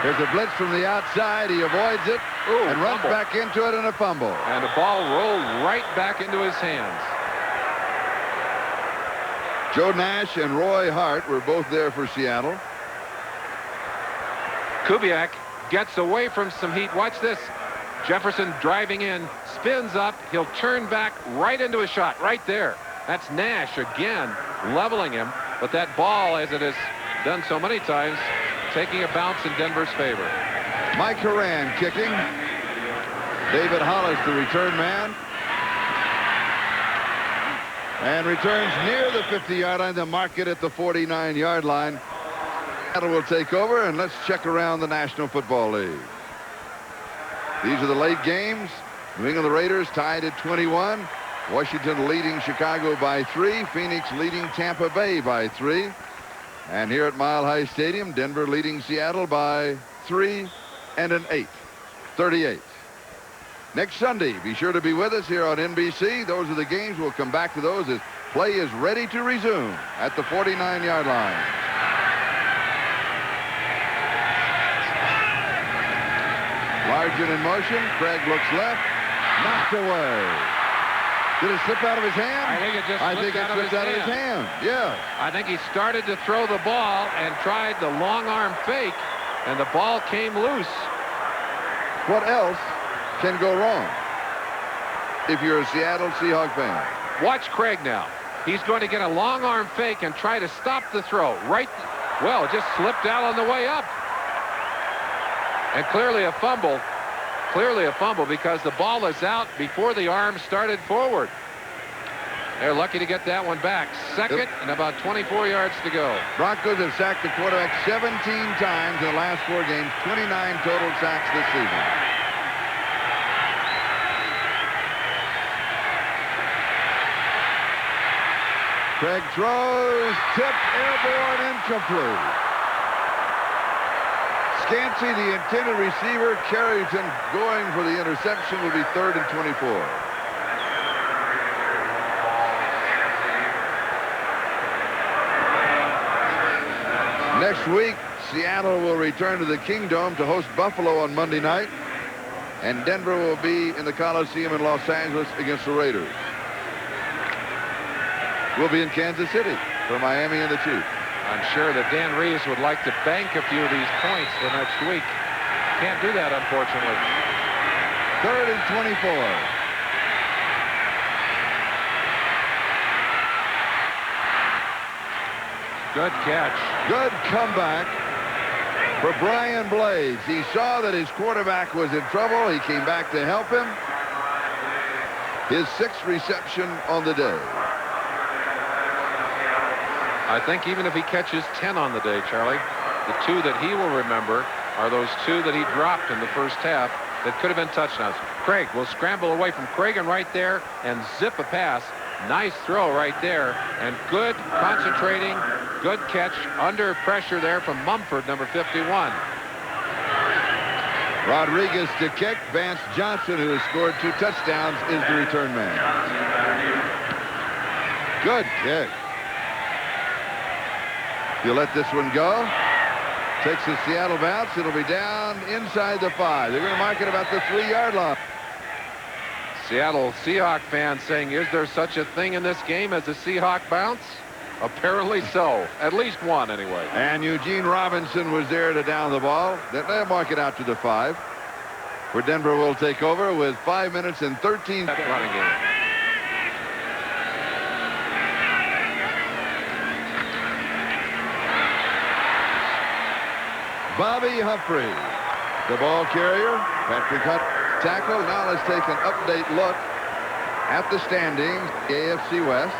There's a blitz from the outside. He avoids it and runs back into it in a fumble. And the ball rolled right back into his hands. Joe Nash and Roy Hart were both there for Seattle. Kubiak gets away from some heat. Watch this. Jefferson driving in, spins up. He'll turn back right into a shot right there. That's Nash again leveling him. But that ball, as it has done so many times, taking a bounce in Denver's favor. Mike Horan kicking. David Hollis, the return man. And returns near the 50-yard line. They'll mark it at the 49-yard line. Seattle will take over, and let's check around the National Football League. These are the late games. New England Raiders tied at 21. Washington leading Chicago by 3. Phoenix leading Tampa Bay by 3. And here at Mile High Stadium, Denver leading Seattle by 3 and an 8. 38. Next Sunday, be sure to be with us here on NBC. Those are the games. We'll come back to those as play is ready to resume at the 49-yard line. Largent in motion. Craig looks left. Knocked away. Did it slip out of his hand? I think it just slipped out of his hand. Yeah. I think he started to throw the ball and tried the long arm fake, and the ball came loose. What else can go wrong if you're a Seattle Seahawks fan? Watch Craig now. He's going to get a long arm fake and try to stop the throw. Well, it just slipped out on the way up. And clearly a fumble. Clearly a fumble because the ball is out before the arm started forward. They're lucky to get that one back. Second and about 24 yards to go. Broncos have sacked the quarterback 17 times in the last 4 games. 29 total sacks this season. Craig throws, tipped, airborne, incomplete. Scansey, the intended receiver, Carrington going for the interception, will be 3rd and 24. Next week, Seattle will return to the Kingdome to host Buffalo on Monday night, and Denver will be in the Coliseum in Los Angeles against the Raiders. We'll be in Kansas City for Miami and the Chiefs. I'm sure that Dan Reeves would like to bank a few of these points for next week. Can't do that, unfortunately. 3rd and 24. Good catch. Good comeback for Brian Blades. He saw that his quarterback was in trouble. He came back to help him. His 6th reception on the day. I think even if he catches 10 on the day, Charlie, the 2 that he will remember are those 2 that he dropped in the first half that could have been touchdowns. Craig will scramble away from Cragen right there and zip a pass. Nice throw right there, and good concentrating, good catch under pressure there from Mumford, number 51. Rodriguez to kick. Vance Johnson, who has scored 2 touchdowns, is the return man. Good kick. You let this one go. Takes a Seattle bounce. It'll be down inside the 5. They're going to mark it about the 3-yard line. Seattle Seahawk fans saying, is there such a thing in this game as a Seahawk bounce? Apparently so. At least one, anyway. And Eugene Robinson was there to down the ball. They'll mark it out to the 5. Where Denver will take over with 5 minutes and 13 that running game. Bobby Humphrey, the ball carrier. Patrick Hunt tackle. Now let's take an update look at the standings. AFC West.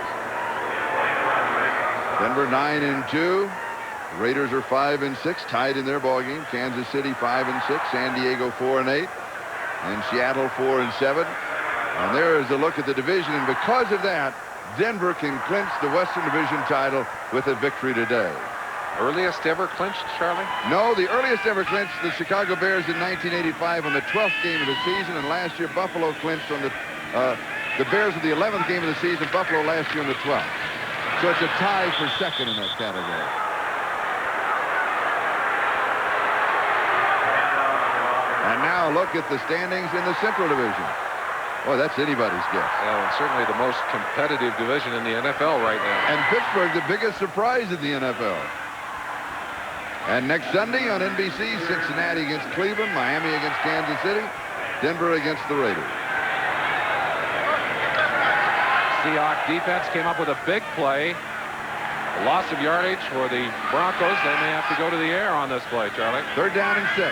Denver 9-2. Raiders are 5-6, tied in their ball game. Kansas City 5-6. San Diego 4-8, and Seattle 4-7. And there is a look at the division, and because of that, Denver can clinch the Western Division title with a victory today. Earliest ever clinched, Charlie? No, the earliest ever clinched, the Chicago Bears in 1985 on the 12th game of the season, and last year Buffalo clinched on the Bears with the 11th game of the season, Buffalo last year on the 12th. So it's a tie for second in that category. And now look at the standings in the Central Division. Boy, that's anybody's guess. Well, it's certainly the most competitive division in the NFL right now. And Pittsburgh, the biggest surprise in the NFL. And next Sunday on NBC, Cincinnati against Cleveland, Miami against Kansas City, Denver against the Raiders. Seahawks defense came up with a big play. A loss of yardage for the Broncos. They may have to go to the air on this play, Charlie. 3rd down and 6.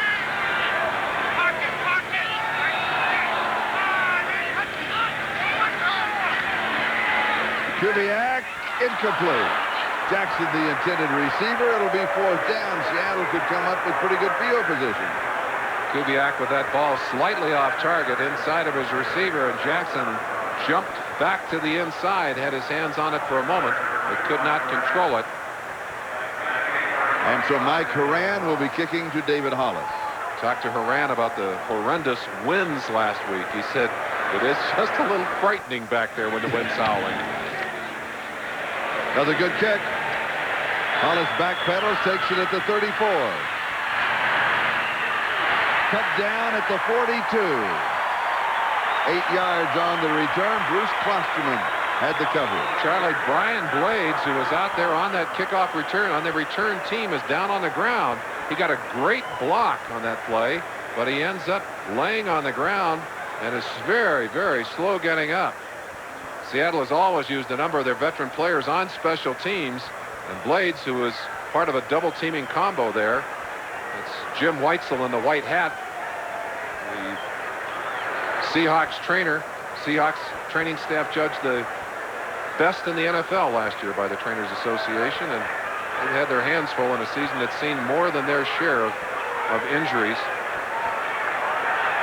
Kubiak, incomplete. Jackson, the intended receiver. It'll be 4th down. Seattle could come up with pretty good field position. Kubiak with that ball slightly off target inside of his receiver, and Jackson jumped back to the inside, had his hands on it for a moment, but could not control it. And so Mike Horan will be kicking to David Hollis. Talked to Horan about the horrendous winds last week. He said it is just a little frightening back there when the wind's howling. Another good kick. Hollis backpedals, takes it at the 34. Cut down at the 42. 8 yards on the return. Bruce Klosterman had the coverage. Charlie, Brian Blades, who was out there on that kickoff return, on the return team, is down on the ground. He got a great block on that play, but he ends up laying on the ground and is very, very slow getting up. Seattle has always used a number of their veteran players on special teams, and Blades, who was part of a double teaming combo there. It's Jim Weitzel in the white hat, the Seahawks trainer. Seahawks training staff judged the best in the NFL last year by the Trainers Association, and they had their hands full in a season that's seen more than their share of injuries.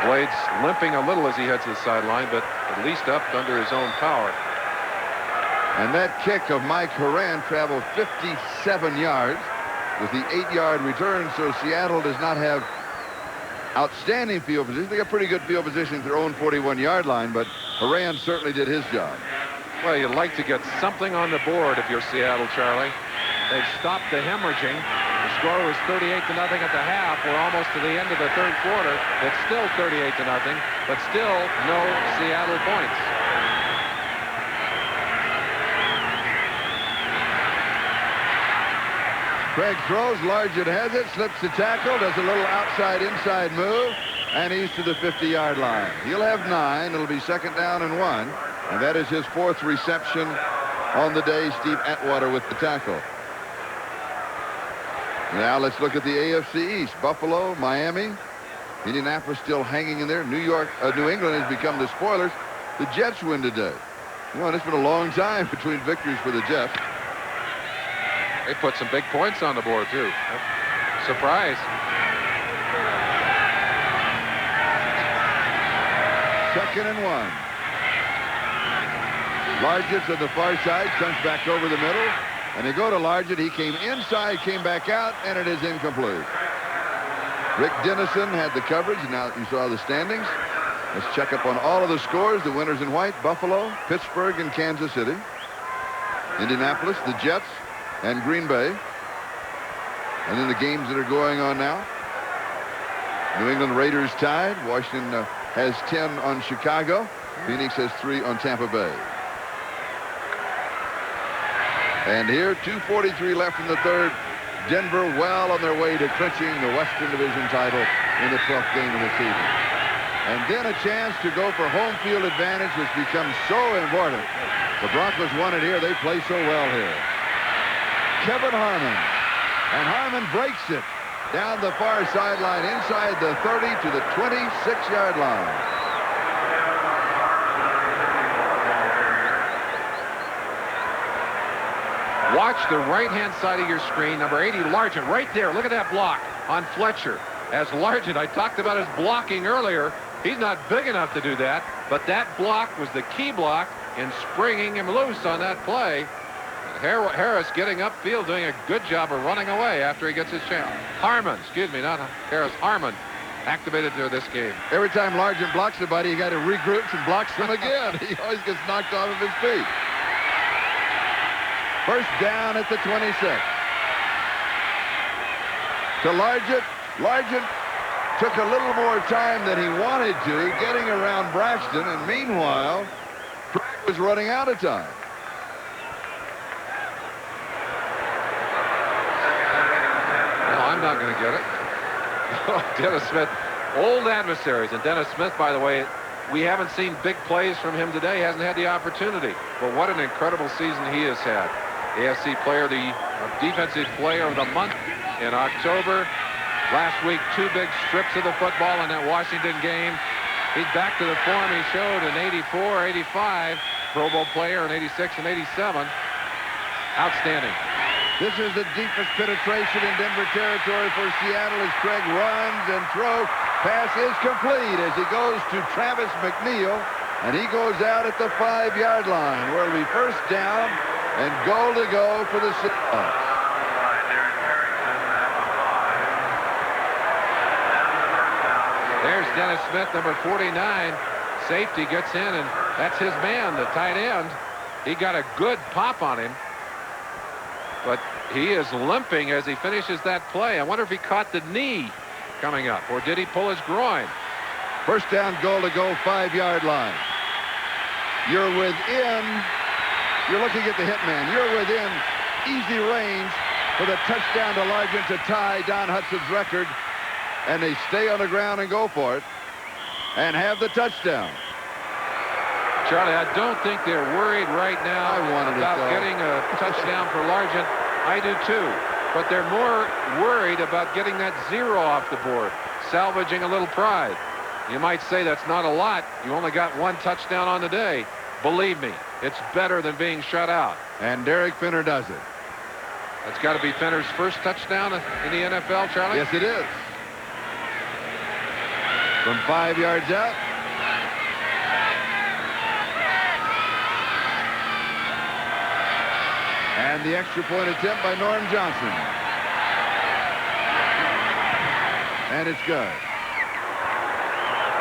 Blades limping a little as he heads to the sideline, but at least up under his own power. And that kick of Mike Horan traveled 57 yards with the 8-yard return. So Seattle does not have outstanding field position. They got pretty good field position at their own 41-yard line, but Horan certainly did his job. Well, you'd like to get something on the board if you're Seattle, Charlie. They've stopped the hemorrhaging. The score was 38-0 at the half. We're almost to the end of the third quarter. It's still 38-0, but still no Seattle points. Craig throws. Largent has it, slips the tackle, does a little outside-inside move, and he's to the 50-yard line. He'll have 9. It'll be 2nd down and 1, and that is his 4th reception on the day. Steve Atwater with the tackle. Now let's look at the AFC East. Buffalo, Miami, Indianapolis still hanging in there. New England has become the spoilers. The Jets win today. Well, it's been a long time between victories for the Jets. They put some big points on the board, too. Surprise. 2nd and 1. Largent on the far side, comes back over the middle, and they go to Largent. He came inside, came back out, and it is incomplete. Rick Dennison had the coverage. Now you saw the standings. Let's check up on all of the scores. The winners in white: Buffalo, Pittsburgh, and Kansas City. Indianapolis, the Jets, and Green Bay. And then the games that are going on now. New England Raiders tied. Washington has 10 on Chicago. Phoenix has 3 on Tampa Bay. And here, 2:43 left in the third. Denver well on their way to clinching the Western Division title in the 12th game of the season. And then a chance to go for home field advantage, which becomes so important. The Broncos won it here. They play so well here. Kevin Harmon. And Harmon breaks it down the far sideline inside the 30 to the 26-yard line. Watch the right-hand side of your screen. Number 80, Largent, right there. Look at that block on Fletcher. As Largent, I talked about his blocking earlier. He's not big enough to do that, but that block was the key block in springing him loose on that play. Harris getting upfield, doing a good job of running away after he gets his chance. Harmon, excuse me, not Harris, Harmon, activated through this game. Every time Largent blocks somebody, he got to regroup and blocks them again. He always gets knocked off of his feet. First down at the 26. To Largent. Largent took a little more time than he wanted to getting around Braxton, and meanwhile, Craig was running out of time. I'm not going to get it. Dennis Smith, old adversaries. And Dennis Smith, by the way, we haven't seen big plays from him today. He hasn't had the opportunity. But what an incredible season he has had. AFC player, the defensive player of the month in October. Last week, 2 big strips of the football in that Washington game. He's back to the form he showed in 84, 85. Pro Bowl player in 86 and 87. Outstanding. This is the deepest penetration in Denver territory for Seattle as Craig runs and throws. Pass is complete as he goes to Travis McNeil, and he goes out at the 5-yard line where it'll be first down and goal to go for the Seahawks. There's Dennis Smith, number 49. Safety gets in, and that's his man, the tight end. He got a good pop on him. But he is limping as he finishes that play. I wonder if he caught the knee coming up, or did he pull his groin? First down, goal to go, 5-yard line. You're looking at the hitman. You're within easy range for the touchdown to Largent to tie Don Hudson's record. And they stay on the ground and go for it and have the touchdown. Charlie, I don't think they're worried right now about getting a touchdown for Largent. I do too. But they're more worried about getting that 0 off the board, salvaging a little pride. You might say that's not a lot. You only got 1 touchdown on the day. Believe me, it's better than being shut out. And Derek Finner does it. That's got to be Finner's first touchdown in the NFL, Charlie? Yes, it is. From 5 yards out. And the extra point attempt by Norm Johnson. And it's good.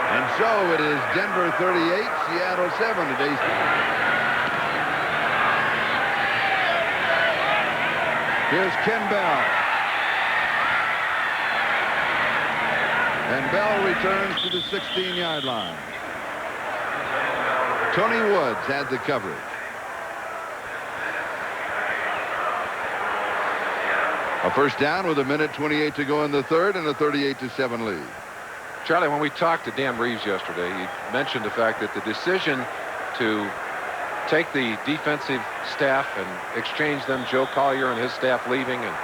And so it is Denver 38, Seattle 7 today. Here's Ken Bell. And Bell returns to the 16-yard line. Tony Woods had the coverage. A first down with 1:28 to go in the third and a 38-7 lead. Charlie, when we talked to Dan Reeves yesterday, he mentioned the fact that the decision to take the defensive staff and exchange them, Joe Collier and his staff leaving and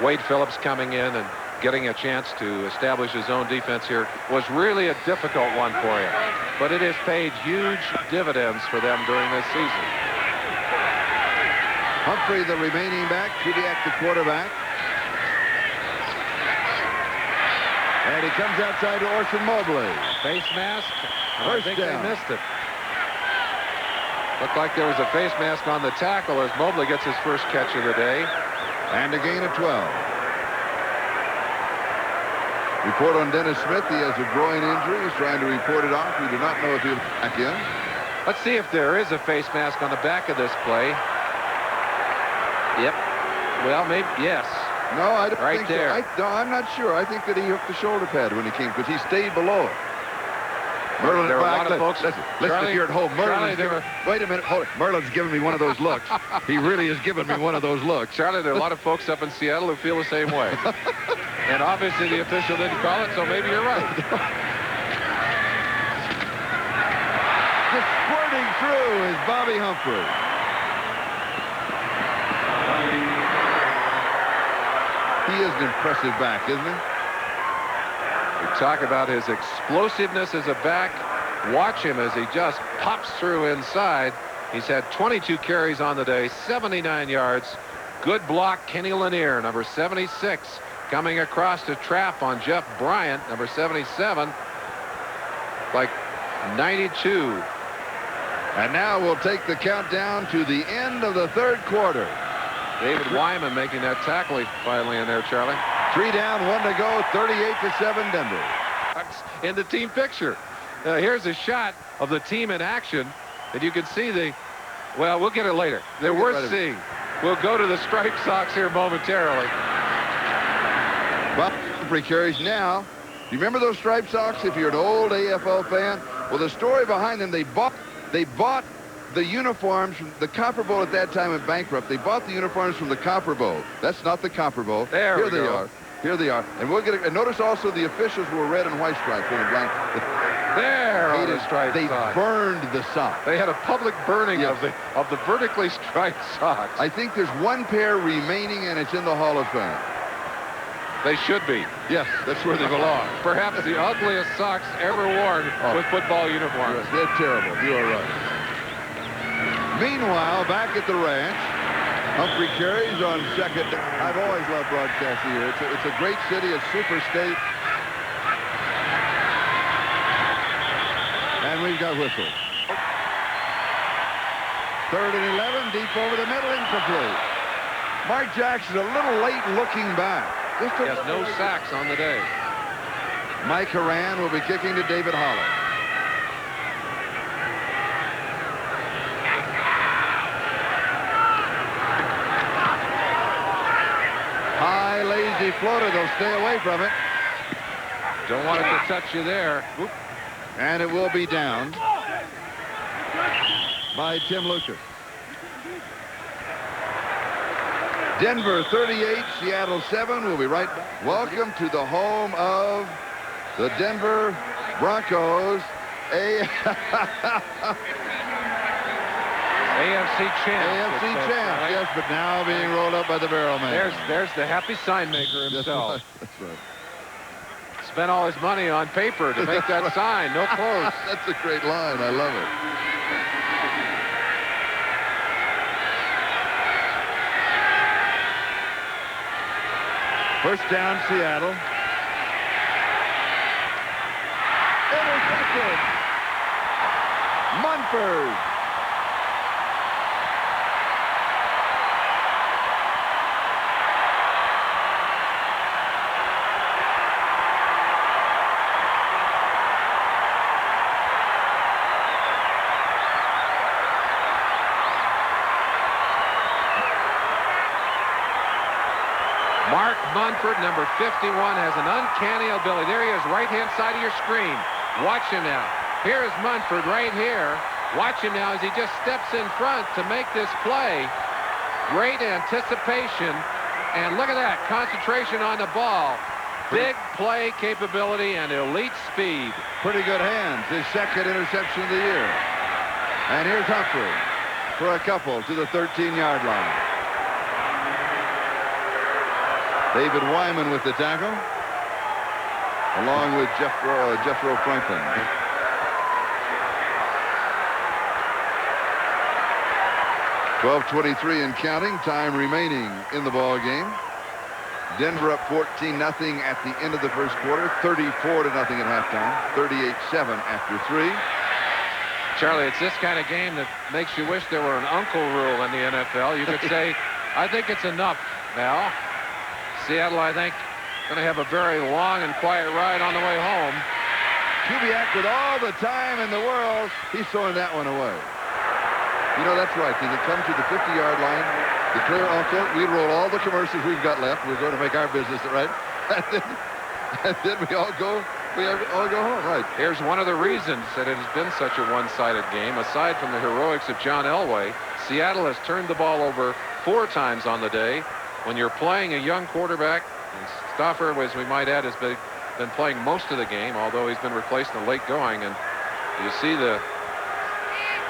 Wade Phillips coming in and getting a chance to establish his own defense here, was really a difficult one for him. But it has paid huge dividends for them during this season. Humphrey, the remaining back, Kubiak, the quarterback. And he comes outside to Orson Mobley. Face mask. First I think down. they missed it. Looked like there was a face mask on the tackle as Mobley gets his first catch of the day. And a gain of 12. Report on Dennis Smith. He has a groin injury. He's trying to report it off. We do not know if he'll be back in. Let's see if there is a face mask on the back of this play. Yep. Well, maybe, yes. No, I don't Right think there. so. I'm not sure. I think that he hooked the shoulder pad when he came because he stayed below it. Merlin, There were a lot of folks. Listen, Charlie, if you're at home. Wait a minute. Hold it. Merlin's giving me one of those looks. He really is giving me one of those looks. Charlie, there are a lot of folks up in Seattle who feel the same way. And obviously the official didn't call it, so maybe you're right. Just squirting through is Bobby Humphrey. He is an impressive back, isn't he? We talk about his explosiveness as a back. Watch him as he just pops through inside. He's had 22 carries on the day, 79 yards. Good block, Kenny Lanier, number 76, coming across to trap on Jeff Bryant, number 77, like 92. And now we'll take the countdown to the end of the third quarter. David Wyman making that tackle finally in there, Charlie. 3 down, 1 to go, 38-7 Denver. In the team picture. Here's a shot of the team in action, and you can see the, well, we'll get it later. They're worth seeing. We'll go to the striped socks here momentarily. Bob Humphrey carries now. You remember those striped socks if you're an old AFL fan? Well, the story behind them, they bought the uniforms from the Copper Bowl at that time went bankrupt. They bought the uniforms from the Copper Bowl. That's not the Copper Bowl. Here they are. Here they are. And we'll get it. And notice also the officials were red and white stripes in blank. There are the striped They socks. burned the sock. They had a public burning Yes. of the vertically striped socks. I think there's one pair remaining, and it's in the Hall of Fame. They should be. Yes, that's where they belong. Perhaps the ugliest socks ever worn with football uniforms. Yes, they're terrible. You are right. Meanwhile, back at the ranch, Humphrey carries on second. I've always loved broadcasting here. It's a great city, a super state. And we've got whistles. 3rd and 11, deep over the middle, incomplete. Mark Jackson a little late looking back. He has no sacks on the day. Mike Horan will be kicking to David Holland. High, lazy floater. They'll stay away from it. Don't want it to touch you there. Oop. And it will be down by Tim Lucas. Denver 38, Seattle 7. We'll be right back. Welcome to the home of the Denver Broncos. AFC champs. AFC champs, yes, but now being rolled up by the barrel man. There's the happy sign maker himself. That's right. Spent all his money on paper to make that sign. No clothes. That's a great line. I love it. First down, Seattle. Intercepted. Munford. Munford, number 51, has an uncanny ability. There he is, right-hand side of your screen. Watch him now. Here is Munford right here. Watch him now as he just steps in front to make this play. Great anticipation. And look at that, concentration on the ball. Big play capability and elite speed. Pretty good hands. His second interception of the year. And here's Humphrey for a couple to the 13-yard line. David Wyman with the tackle, along with Jethro Franklin. .12:23 and counting. Time remaining in the ball game. Denver up 14-0 at the end of the first quarter. 34-0 at halftime. 38-7 after 3. Charlie, it's this kind of game that makes you wish there were an uncle rule in the NFL. You could say, I think it's enough now. Seattle, I think, going to have a very long and quiet ride on the way home. Kubiak with all the time in the world. He's throwing that one away. You know, that's right. They come to the 50-yard line, declare uncle. We roll all the commercials we've got left. We're going to make our business, right? And then we all go home, right? Here's one of the reasons that it has been such a one-sided game. Aside from the heroics of John Elway, Seattle has turned the ball over 4 times on the day. When you're playing a young quarterback, and Stauffer, as we might add, has been playing most of the game, although he's been replaced in the late going. And you see the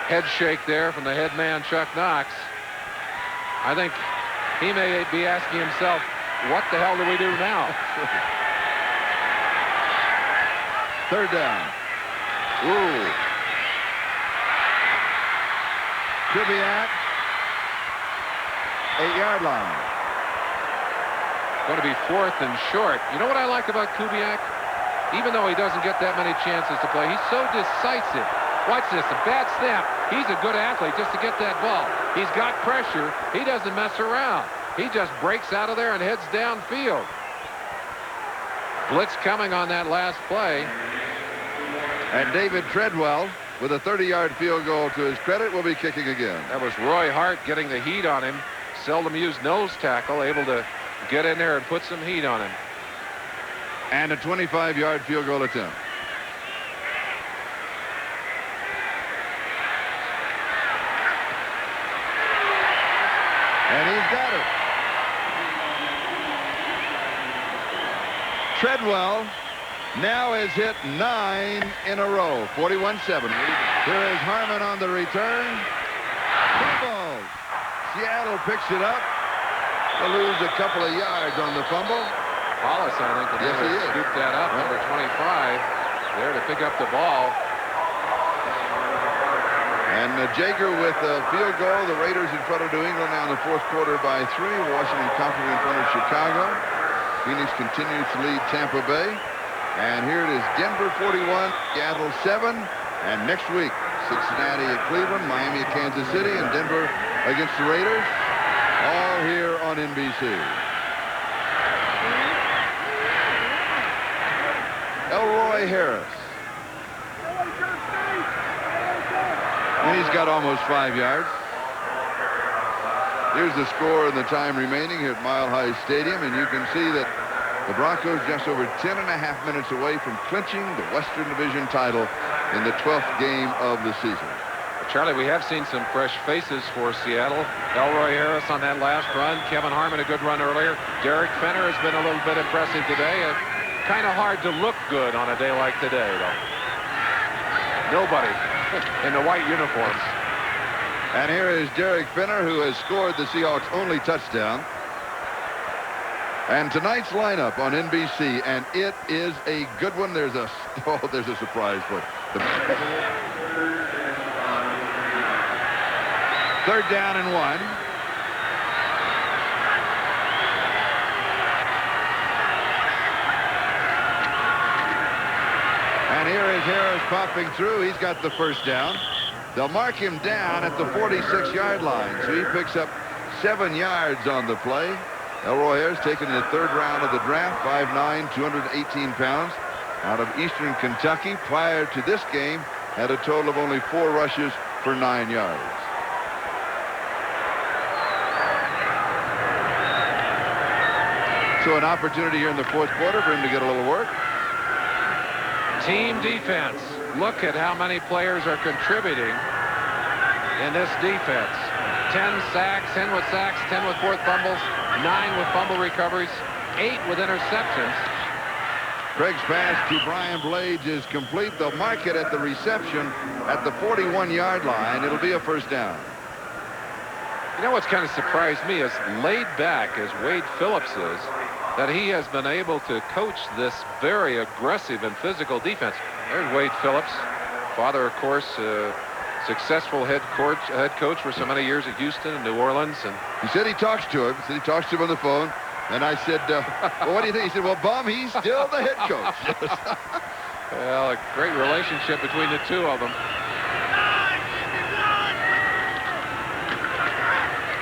head shake there from the head man, Chuck Knox. I think he may be asking himself, what the hell do we do now? Third down. Ooh. Kubiak. 8-yard line. Going to be 4th and short. You know what I like about Kubiak? Even though he doesn't get that many chances to play, he's so decisive. Watch this, a bad snap. He's a good athlete just to get that ball. He's got pressure. He doesn't mess around. He just breaks out of there and heads downfield. Blitz coming on that last play. And David Treadwell, with a 30-yard field goal to his credit, will be kicking again. That was Roy Hart getting the heat on him. Seldom used nose tackle, able to get in there and put some heat on him. And a 25-yard field goal attempt. And he's got it. Treadwell now has hit 9 in a row. 41-7. Here is Harmon on the return. Fumble. Seattle picks it up. They'll lose a couple of yards on the fumble. Hollis, I think, yes, he is. Scooped that up. Number 25 there to pick up the ball. And Jager with a field goal. The Raiders in front of New England now in the fourth quarter by 3. Washington comfortably in front of Chicago. Phoenix continues to lead Tampa Bay. And here it is, Denver 41, Seattle 7. And next week, Cincinnati at Cleveland, Miami at Kansas City, and Denver against the Raiders. All here on NBC. Elroy Harris. And he's got almost 5 yards. Here's the score and the time remaining here at Mile High Stadium, and you can see that the Broncos just over 10.5 minutes away from clinching the Western Division title in the 12th game of the season. Charlie, we have seen some fresh faces for Seattle. Elroy Harris on that last run. Kevin Harmon, a good run earlier. Derek Fenner has been a little bit impressive today. Kind of hard to look good on a day like today, though. Nobody in the white uniforms. And here is Derek Fenner, who has scored the Seahawks' only touchdown. And tonight's lineup on NBC, and it is a good one. There's a surprise for the third down and 1. And here is Harris popping through. He's got the first down. They'll mark him down at the 46-yard line. So he picks up 7 yards on the play. Elroy Harris taken in the 3rd round of the draft, 5'9", 218 pounds, out of Eastern Kentucky. Prior to this game, had a total of only 4 rushes for 9 yards. So So an opportunity here in the fourth quarter for him to get a little work. Team defense. Look at how many players are contributing in this defense. 10 sacks, 10 with sacks, 10 with forced fumbles, 9 with fumble recoveries, 8 with interceptions. Craig's pass to Brian Blades is complete. They'll mark it at the reception at the 41-yard line. It'll be a first down. You know what's kind of surprised me, as laid back as Wade Phillips is, that he has been able to coach this very aggressive and physical defense. There's Wade Phillips, father, of course, successful head coach for so many years at Houston and New Orleans. And he said he talks to him. He said he talks to him on the phone. And I said, well, what do you think? He said, well, Bum, he's still the head coach. Well, a great relationship between the two of them.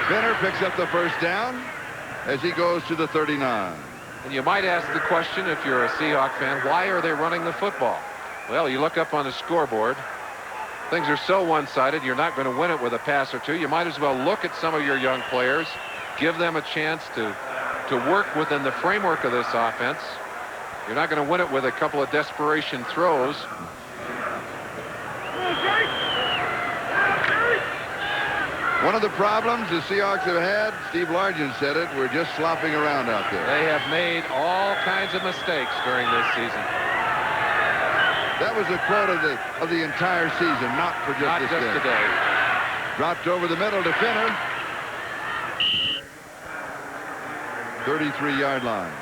Finner picks up the first down as he goes to the 39. And you might ask the question, if you're a Seahawk fan, why are they running the football? Well, you look up on the scoreboard. Things are so one-sided, you're not going to win it with a pass or two. You might as well look at some of your young players, give them a chance to work within the framework of this offense. You're not going to win it with a couple of desperation throws. One of the problems the Seahawks have had, Steve Largent said it, we're just slopping around out there. They have made all kinds of mistakes during this season. That was a quote of the entire season, not for just not this just game. Today. Dropped over the middle to Finner. 33-yard line.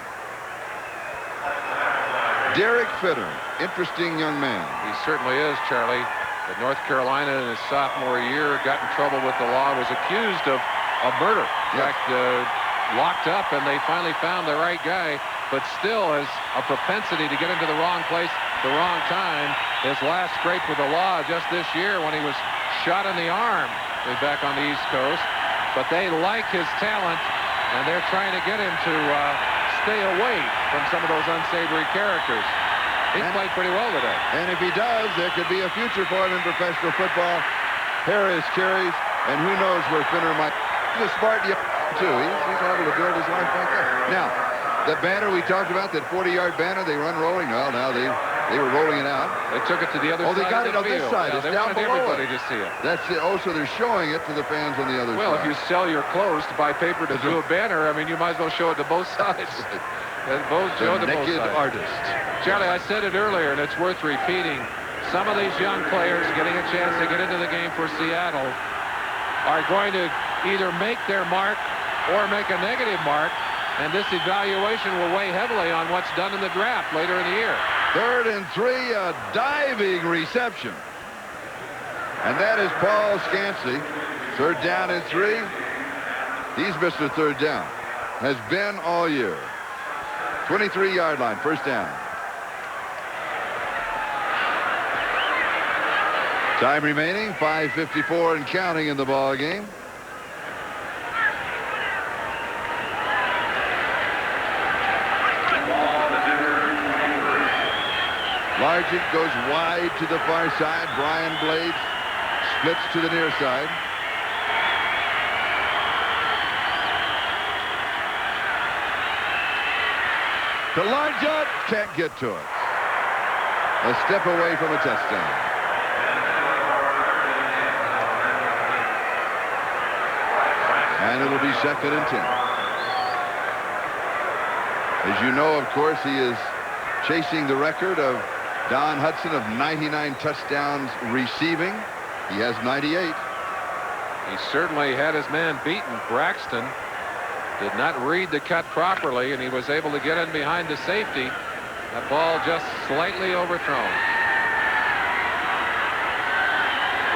Derek Finner, interesting young man. He certainly is, Charlie. At North Carolina in his sophomore year, got in trouble with the law, was accused of murder. In fact, locked up, and they finally found the right guy, but still has a propensity to get into the wrong place, the wrong time. His last scrape with the law just this year when he was shot in the arm way back on the East Coast. But they like his talent, and they're trying to get him to stay away from some of those unsavory characters. He's played pretty well today. And if he does, there could be a future for him in professional football. Harris carries, and who knows where Finner might. He's a smart too. He's able to build his life like that. Now, the banner we talked about, that 40-yard banner, they run rolling. Well, now they were rolling it out. They took it to the other side. Oh, they got it on this side. Yeah, it's they down wanted below everybody to see it. That's it. Oh, so they're showing it to the fans on the other side. Well, if you sell your clothes to buy paper to do a banner, I mean, you might as well show it to both sides. The naked artist. Charlie, I said it earlier, and it's worth repeating. Some of these young players getting a chance to get into the game for Seattle are going to either make their mark or make a negative mark, and this evaluation will weigh heavily on what's done in the draft later in the year. 3rd and 3, a diving reception. And that is Paul Scansey. 3rd down and 3. He's missed a 3rd down. Has been all year. 23-yard line, first down. Time remaining, 5:54 and counting in the ball game. Largent goes wide to the far side. Brian Blades splits to the near side. To Largent, can't get to it. A step away from a touchdown. And it'll be 2nd and 10. As you know, of course, he is chasing the record of Don Hudson of 99 touchdowns receiving. He has 98. He certainly had his man beaten. Braxton did not read the cut properly, and he was able to get in behind the safety. That ball just slightly overthrown.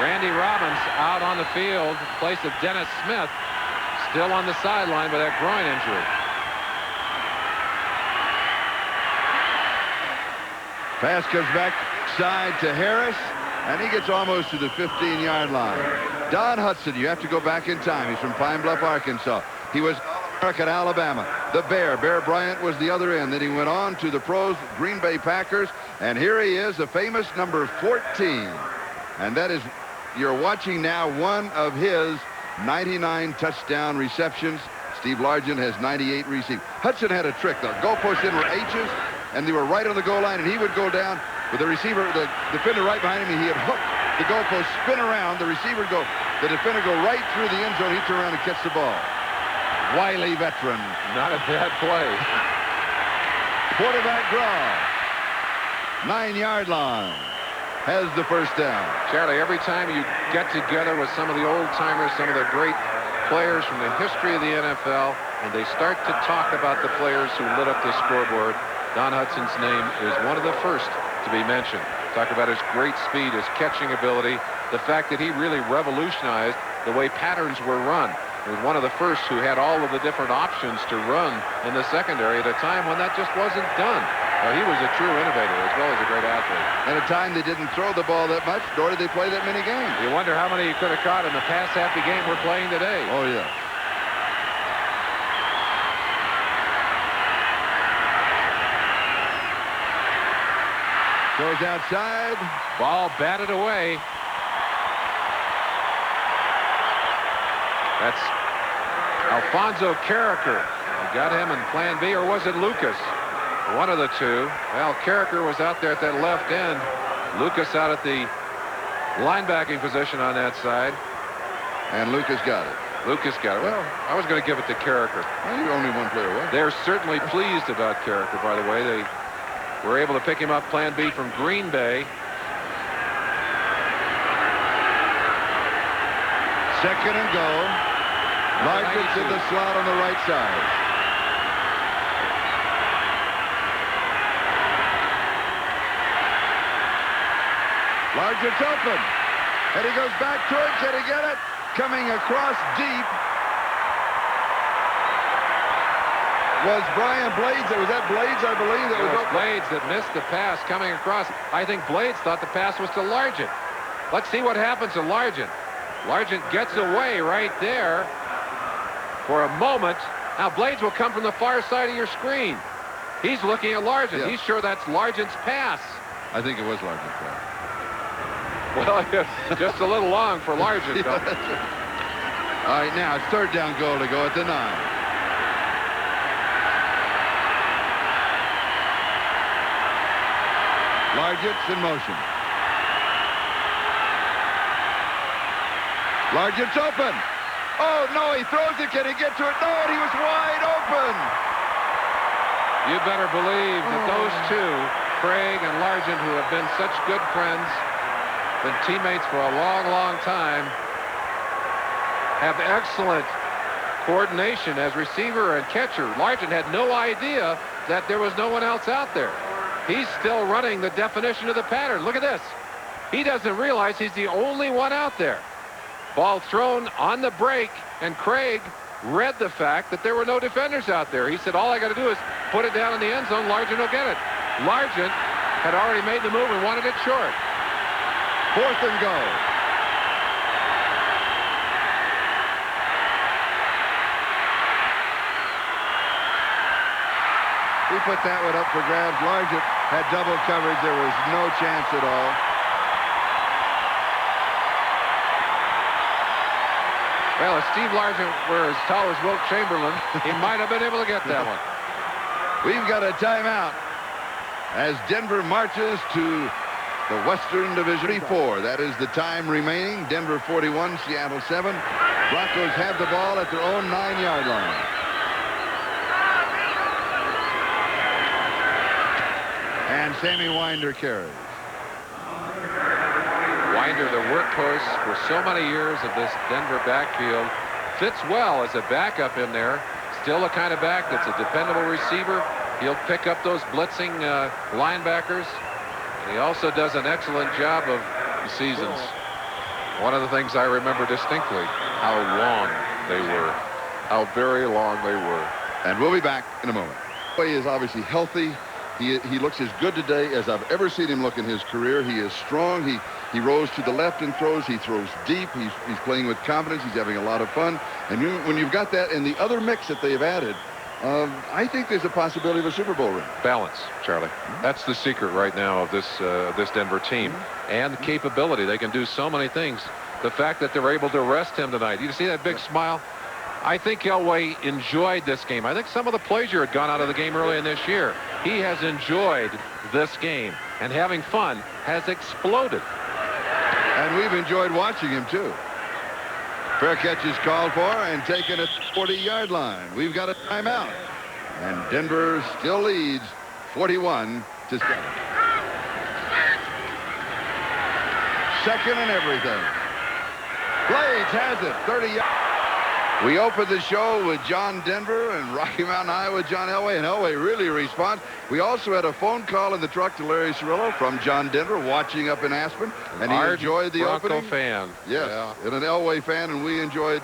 Randy Robbins out on the field in place of Dennis Smith, still on the sideline with that groin injury. Pass comes back side to Harris, and he gets almost to the 15-yard line. Don Hudson, you have to go back in time. He's from Pine Bluff, Arkansas. He was All-American Alabama. The Bear Bryant was the other end. Then he went on to the pros, Green Bay Packers, and here he is, the famous number 14. And that is, you're watching now one of his 99 touchdown receptions Steve Largent has 98 receiving. Hudson had a trick. The goalposts in were H's, and they were right on the goal line, and he would go down with the receiver, the defender right behind him. He had hooked the goalpost, spin around. The receiver go, the defender go right through the end zone. He'd turn around and catch the ball. Wily veteran. Not a bad play. Quarterback draw. 9-yard line. Has the first down. Charlie, every time you get together with some of the old-timers, some of the great players from the history of the NFL, and they start to talk about the players who lit up the scoreboard, Don Hudson's name is one of the first to be mentioned. Talk about his great speed, his catching ability, the fact that he really revolutionized the way patterns were run. He was one of the first who had all of the different options to run in the secondary at a time when that just wasn't done. Well, he was a true innovator as well as a great athlete. At a time they didn't throw the ball that much, nor did they play that many games. You wonder how many he could have caught in the pass-happy game we're playing today. Oh, yeah. Goes outside. Ball batted away. That's Alfonso Carricker. We got him in plan B, or was it Lucas? One of the two. Well, Carricker was out there at that left end. Lucas out at the linebacking position on that side. And Lucas got it. Lucas got it. Well, I was going to give it to Carricker. Well, you're only one player away. They're certainly pleased about Carricker, by the way. They were able to pick him up plan B from Green Bay. Second and go. Largent's in the slot on the right side. Largent's open. And he goes back to it. Can he get it? Coming across deep was Brian Blades. Was that Blades, I believe? That was Blades that missed the pass coming across. I think Blades thought the pass was to Largent. Let's see what happens to Largent. Largent gets away right there for a moment. Now Blades will come from the far side of your screen. He's looking at Largent. Yeah. He's sure that's Largent's pass. I think it was Largent's pass. Well, just a little long for Largent. Yeah, all right, now it's third down goal to go at the 9. Largent's in motion. Largent's open. Oh, no, he throws it. Can he get to it? No, and he was wide open. You better believe that those two, Craig and Largent, who have been such good friends, been teammates for a long, long time, have excellent coordination as receiver and catcher. Largent had no idea that there was no one else out there. He's still running the definition of the pattern. Look at this. He doesn't realize he's the only one out there. Ball thrown on the break, and Craig read the fact that there were no defenders out there. He said, all I got to do is put it down in the end zone. Largent will get it. Largent had already made the move and wanted it short. Fourth and go. He put that one up for grabs. Largent had double coverage. There was no chance at all. Well, if Steve Largent were as tall as Wilt Chamberlain, he might have been able to get that one. We've got a timeout as Denver marches to the Western Division 4. That is the time remaining. Denver 41, Seattle 7. Broncos have the ball at their own 9-yard line. And Sammy Winder carries. Winder, the workhorse for so many years of this Denver backfield, fits well as a backup in there. Still a kind of back that's a dependable receiver. He'll pick up those blitzing linebackers. And he also does an excellent job of seasons. One of the things I remember distinctly, how long they were. How very long they were. And we'll be back in a moment. He is obviously healthy. He looks as good today as I've ever seen him look in his career. He is strong. He rolls to the left and throws. He throws deep. He's playing with confidence. He's having a lot of fun. And when you've got that and the other mix that they've added, I think there's a possibility of a Super Bowl ring. Balance, Charlie. That's the secret right now of this Denver team. And capability. They can do so many things. The fact that they're able to rest him tonight. You see that big smile? I think Elway enjoyed this game. I think some of the pleasure had gone out of the game early in this year. He has enjoyed this game, and having fun has exploded. And we've enjoyed watching him, too. Fair catch is called for and taken at the 40-yard line. We've got a timeout. And Denver still leads 41-7. Second and everything. Blades has it, 30 yards. We opened the show with John Denver and Rocky Mountain, Iowa, John Elway, and Elway really responds. We also had a phone call in the truck to Larry Cirillo from John Denver watching up in Aspen, and he enjoyed the Bronco opening. Fan. Yes, yeah. And an Elway fan, and we enjoyed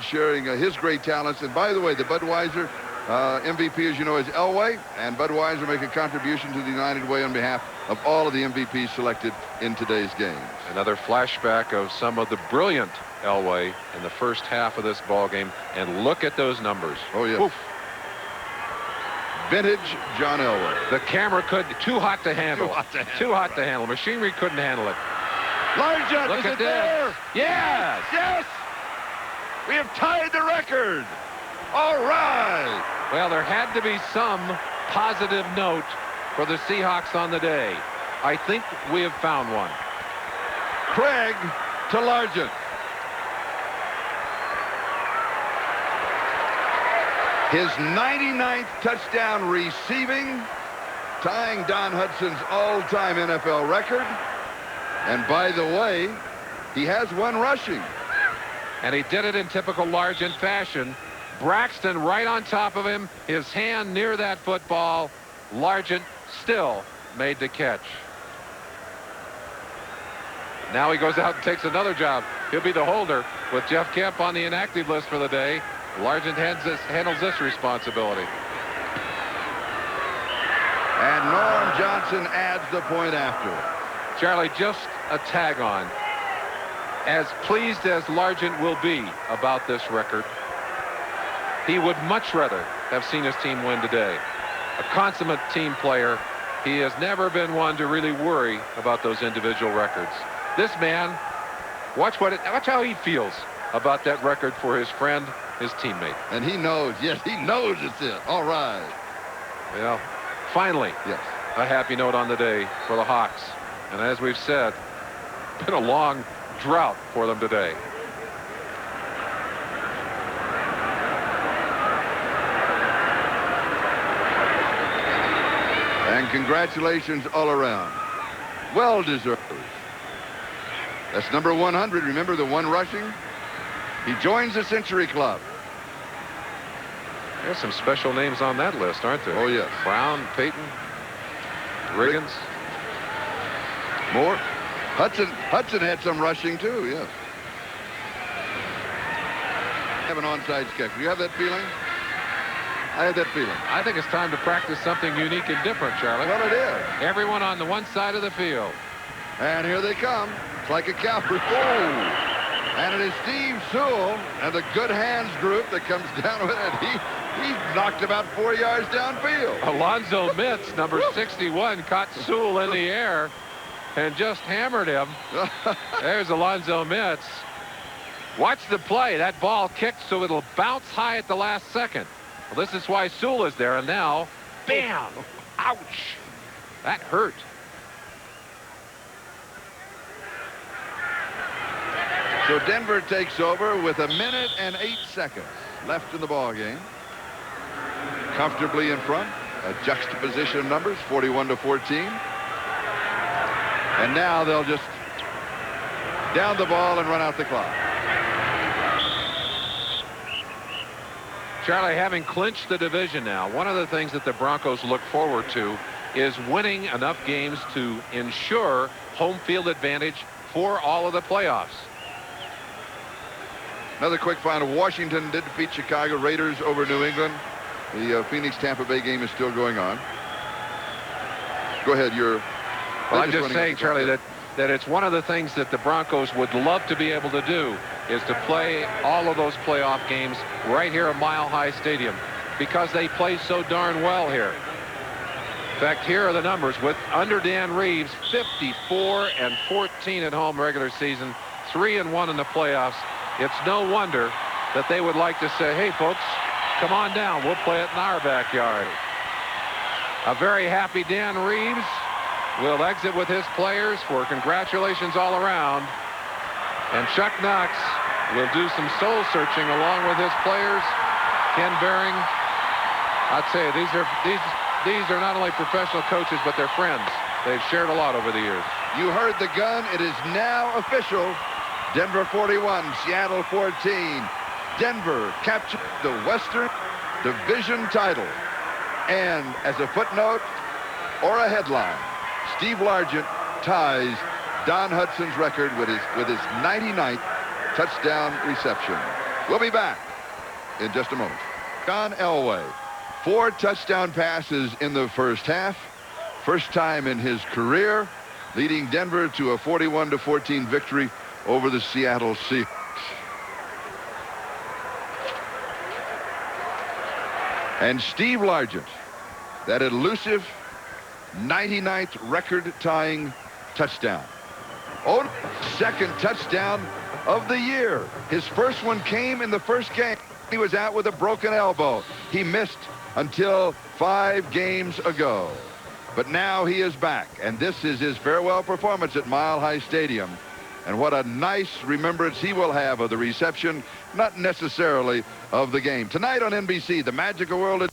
sharing his great talents. And by the way, the Budweiser MVP, as you know, is Elway, and Budweiser make a contribution to the United Way on behalf of all of the MVPs selected in today's games. Another flashback of some of the brilliant Elway in the first half of this ball game, and look at those numbers. Oh, yes. Oof. Vintage John Elway. The camera too hot to handle. Too hot to handle. Machinery couldn't handle it. Largent, Look is at it this. there? Yes. Yes! We have tied the record. All right. Well, there had to be some positive note for the Seahawks on the day. I think we have found one. Craig to Largent. His 99th touchdown receiving, tying Don Hudson's all-time NFL record. And by the way, he has one rushing. And he did it in typical Largent fashion. Braxton right on top of him, his hand near that football. Largent still made the catch. Now he goes out and takes another job. He'll be the holder with Jeff Kemp on the inactive list for the day. Largent handles this responsibility. And Norm Johnson adds the point after. Charlie, just a tag on. As pleased as Largent will be about this record, he would much rather have seen his team win today. A consummate team player, he has never been one to really worry about those individual records. This man, watch how he feels about that record for his friend, his teammate. And he knows, yes, he knows it's it. All right. Well, finally, yes, a happy note on the day for the Hawks. And as we've said, been a long drought for them today. And congratulations all around. Well deserved. That's number 100. Remember the one rushing? He joins the Century Club. There's some special names on that list, aren't there? Oh, yes. Brown, Payton, Riggins. More. Hudson had some rushing, too, yes. Have an onside kick. Do you have that feeling? I had that feeling. I think it's time to practice something unique and different, Charlie. Well, it is. Everyone on the one side of the field. And here they come. It's like a cavalry. Oh! And it is Steve Sewell and the Good Hands group that comes down with it. He knocked about 4 yards downfield. Alonzo Mitz, number 61, caught Sewell in the air and just hammered him. There's Alonzo Mitz. Watch the play. That ball kicked so it'll bounce high at the last second. Well, this is why Sewell is there. And now, bam! Ouch! That hurt. So Denver takes over with 1 minute and 8 seconds left in the ball game. Comfortably in front. A juxtaposition of numbers, 41-14. And now they'll just down the ball and run out the clock. Charlie, having clinched the division now, one of the things that the Broncos look forward to is winning enough games to ensure home field advantage for all of the playoffs. Another quick final. Washington did defeat Chicago. Raiders over New England. The Phoenix-Tampa Bay game is still going on. Go ahead. Well, I'm just saying, Charlie, that it's one of the things that the Broncos would love to be able to do is to play all of those playoff games right here at Mile High Stadium because they play so darn well here. In fact, here are the numbers. With under Dan Reeves, 54-14 at home regular season, 3-1 in the playoffs. It's no wonder that they would like to say, hey, folks, come on down. We'll play it in our backyard. A very happy Dan Reeves will exit with his players for congratulations all around. And Chuck Knox will do some soul searching along with his players. Ken Behring, I'd say these are not only professional coaches, but they're friends. They've shared a lot over the years. You heard the gun. It is now official. Denver 41, Seattle 14. Denver captured the Western Division title. And as a footnote or a headline, Steve Largent ties Don Hudson's record with his 99th touchdown reception. We'll be back in just a moment. John Elway, 4 touchdown passes in the first half. First time in his career, leading Denver to a 41-14 victory over the Seattle Seahawks. And Steve Largent, that elusive 99th record-tying touchdown. Oh, second touchdown of the year. His first one came in the first game. He was out with a broken elbow. He missed until 5 games ago. But now he is back, and this is his farewell performance at Mile High Stadium. And what a nice remembrance he will have of the reception, not necessarily of the game. Tonight on NBC, the magical world of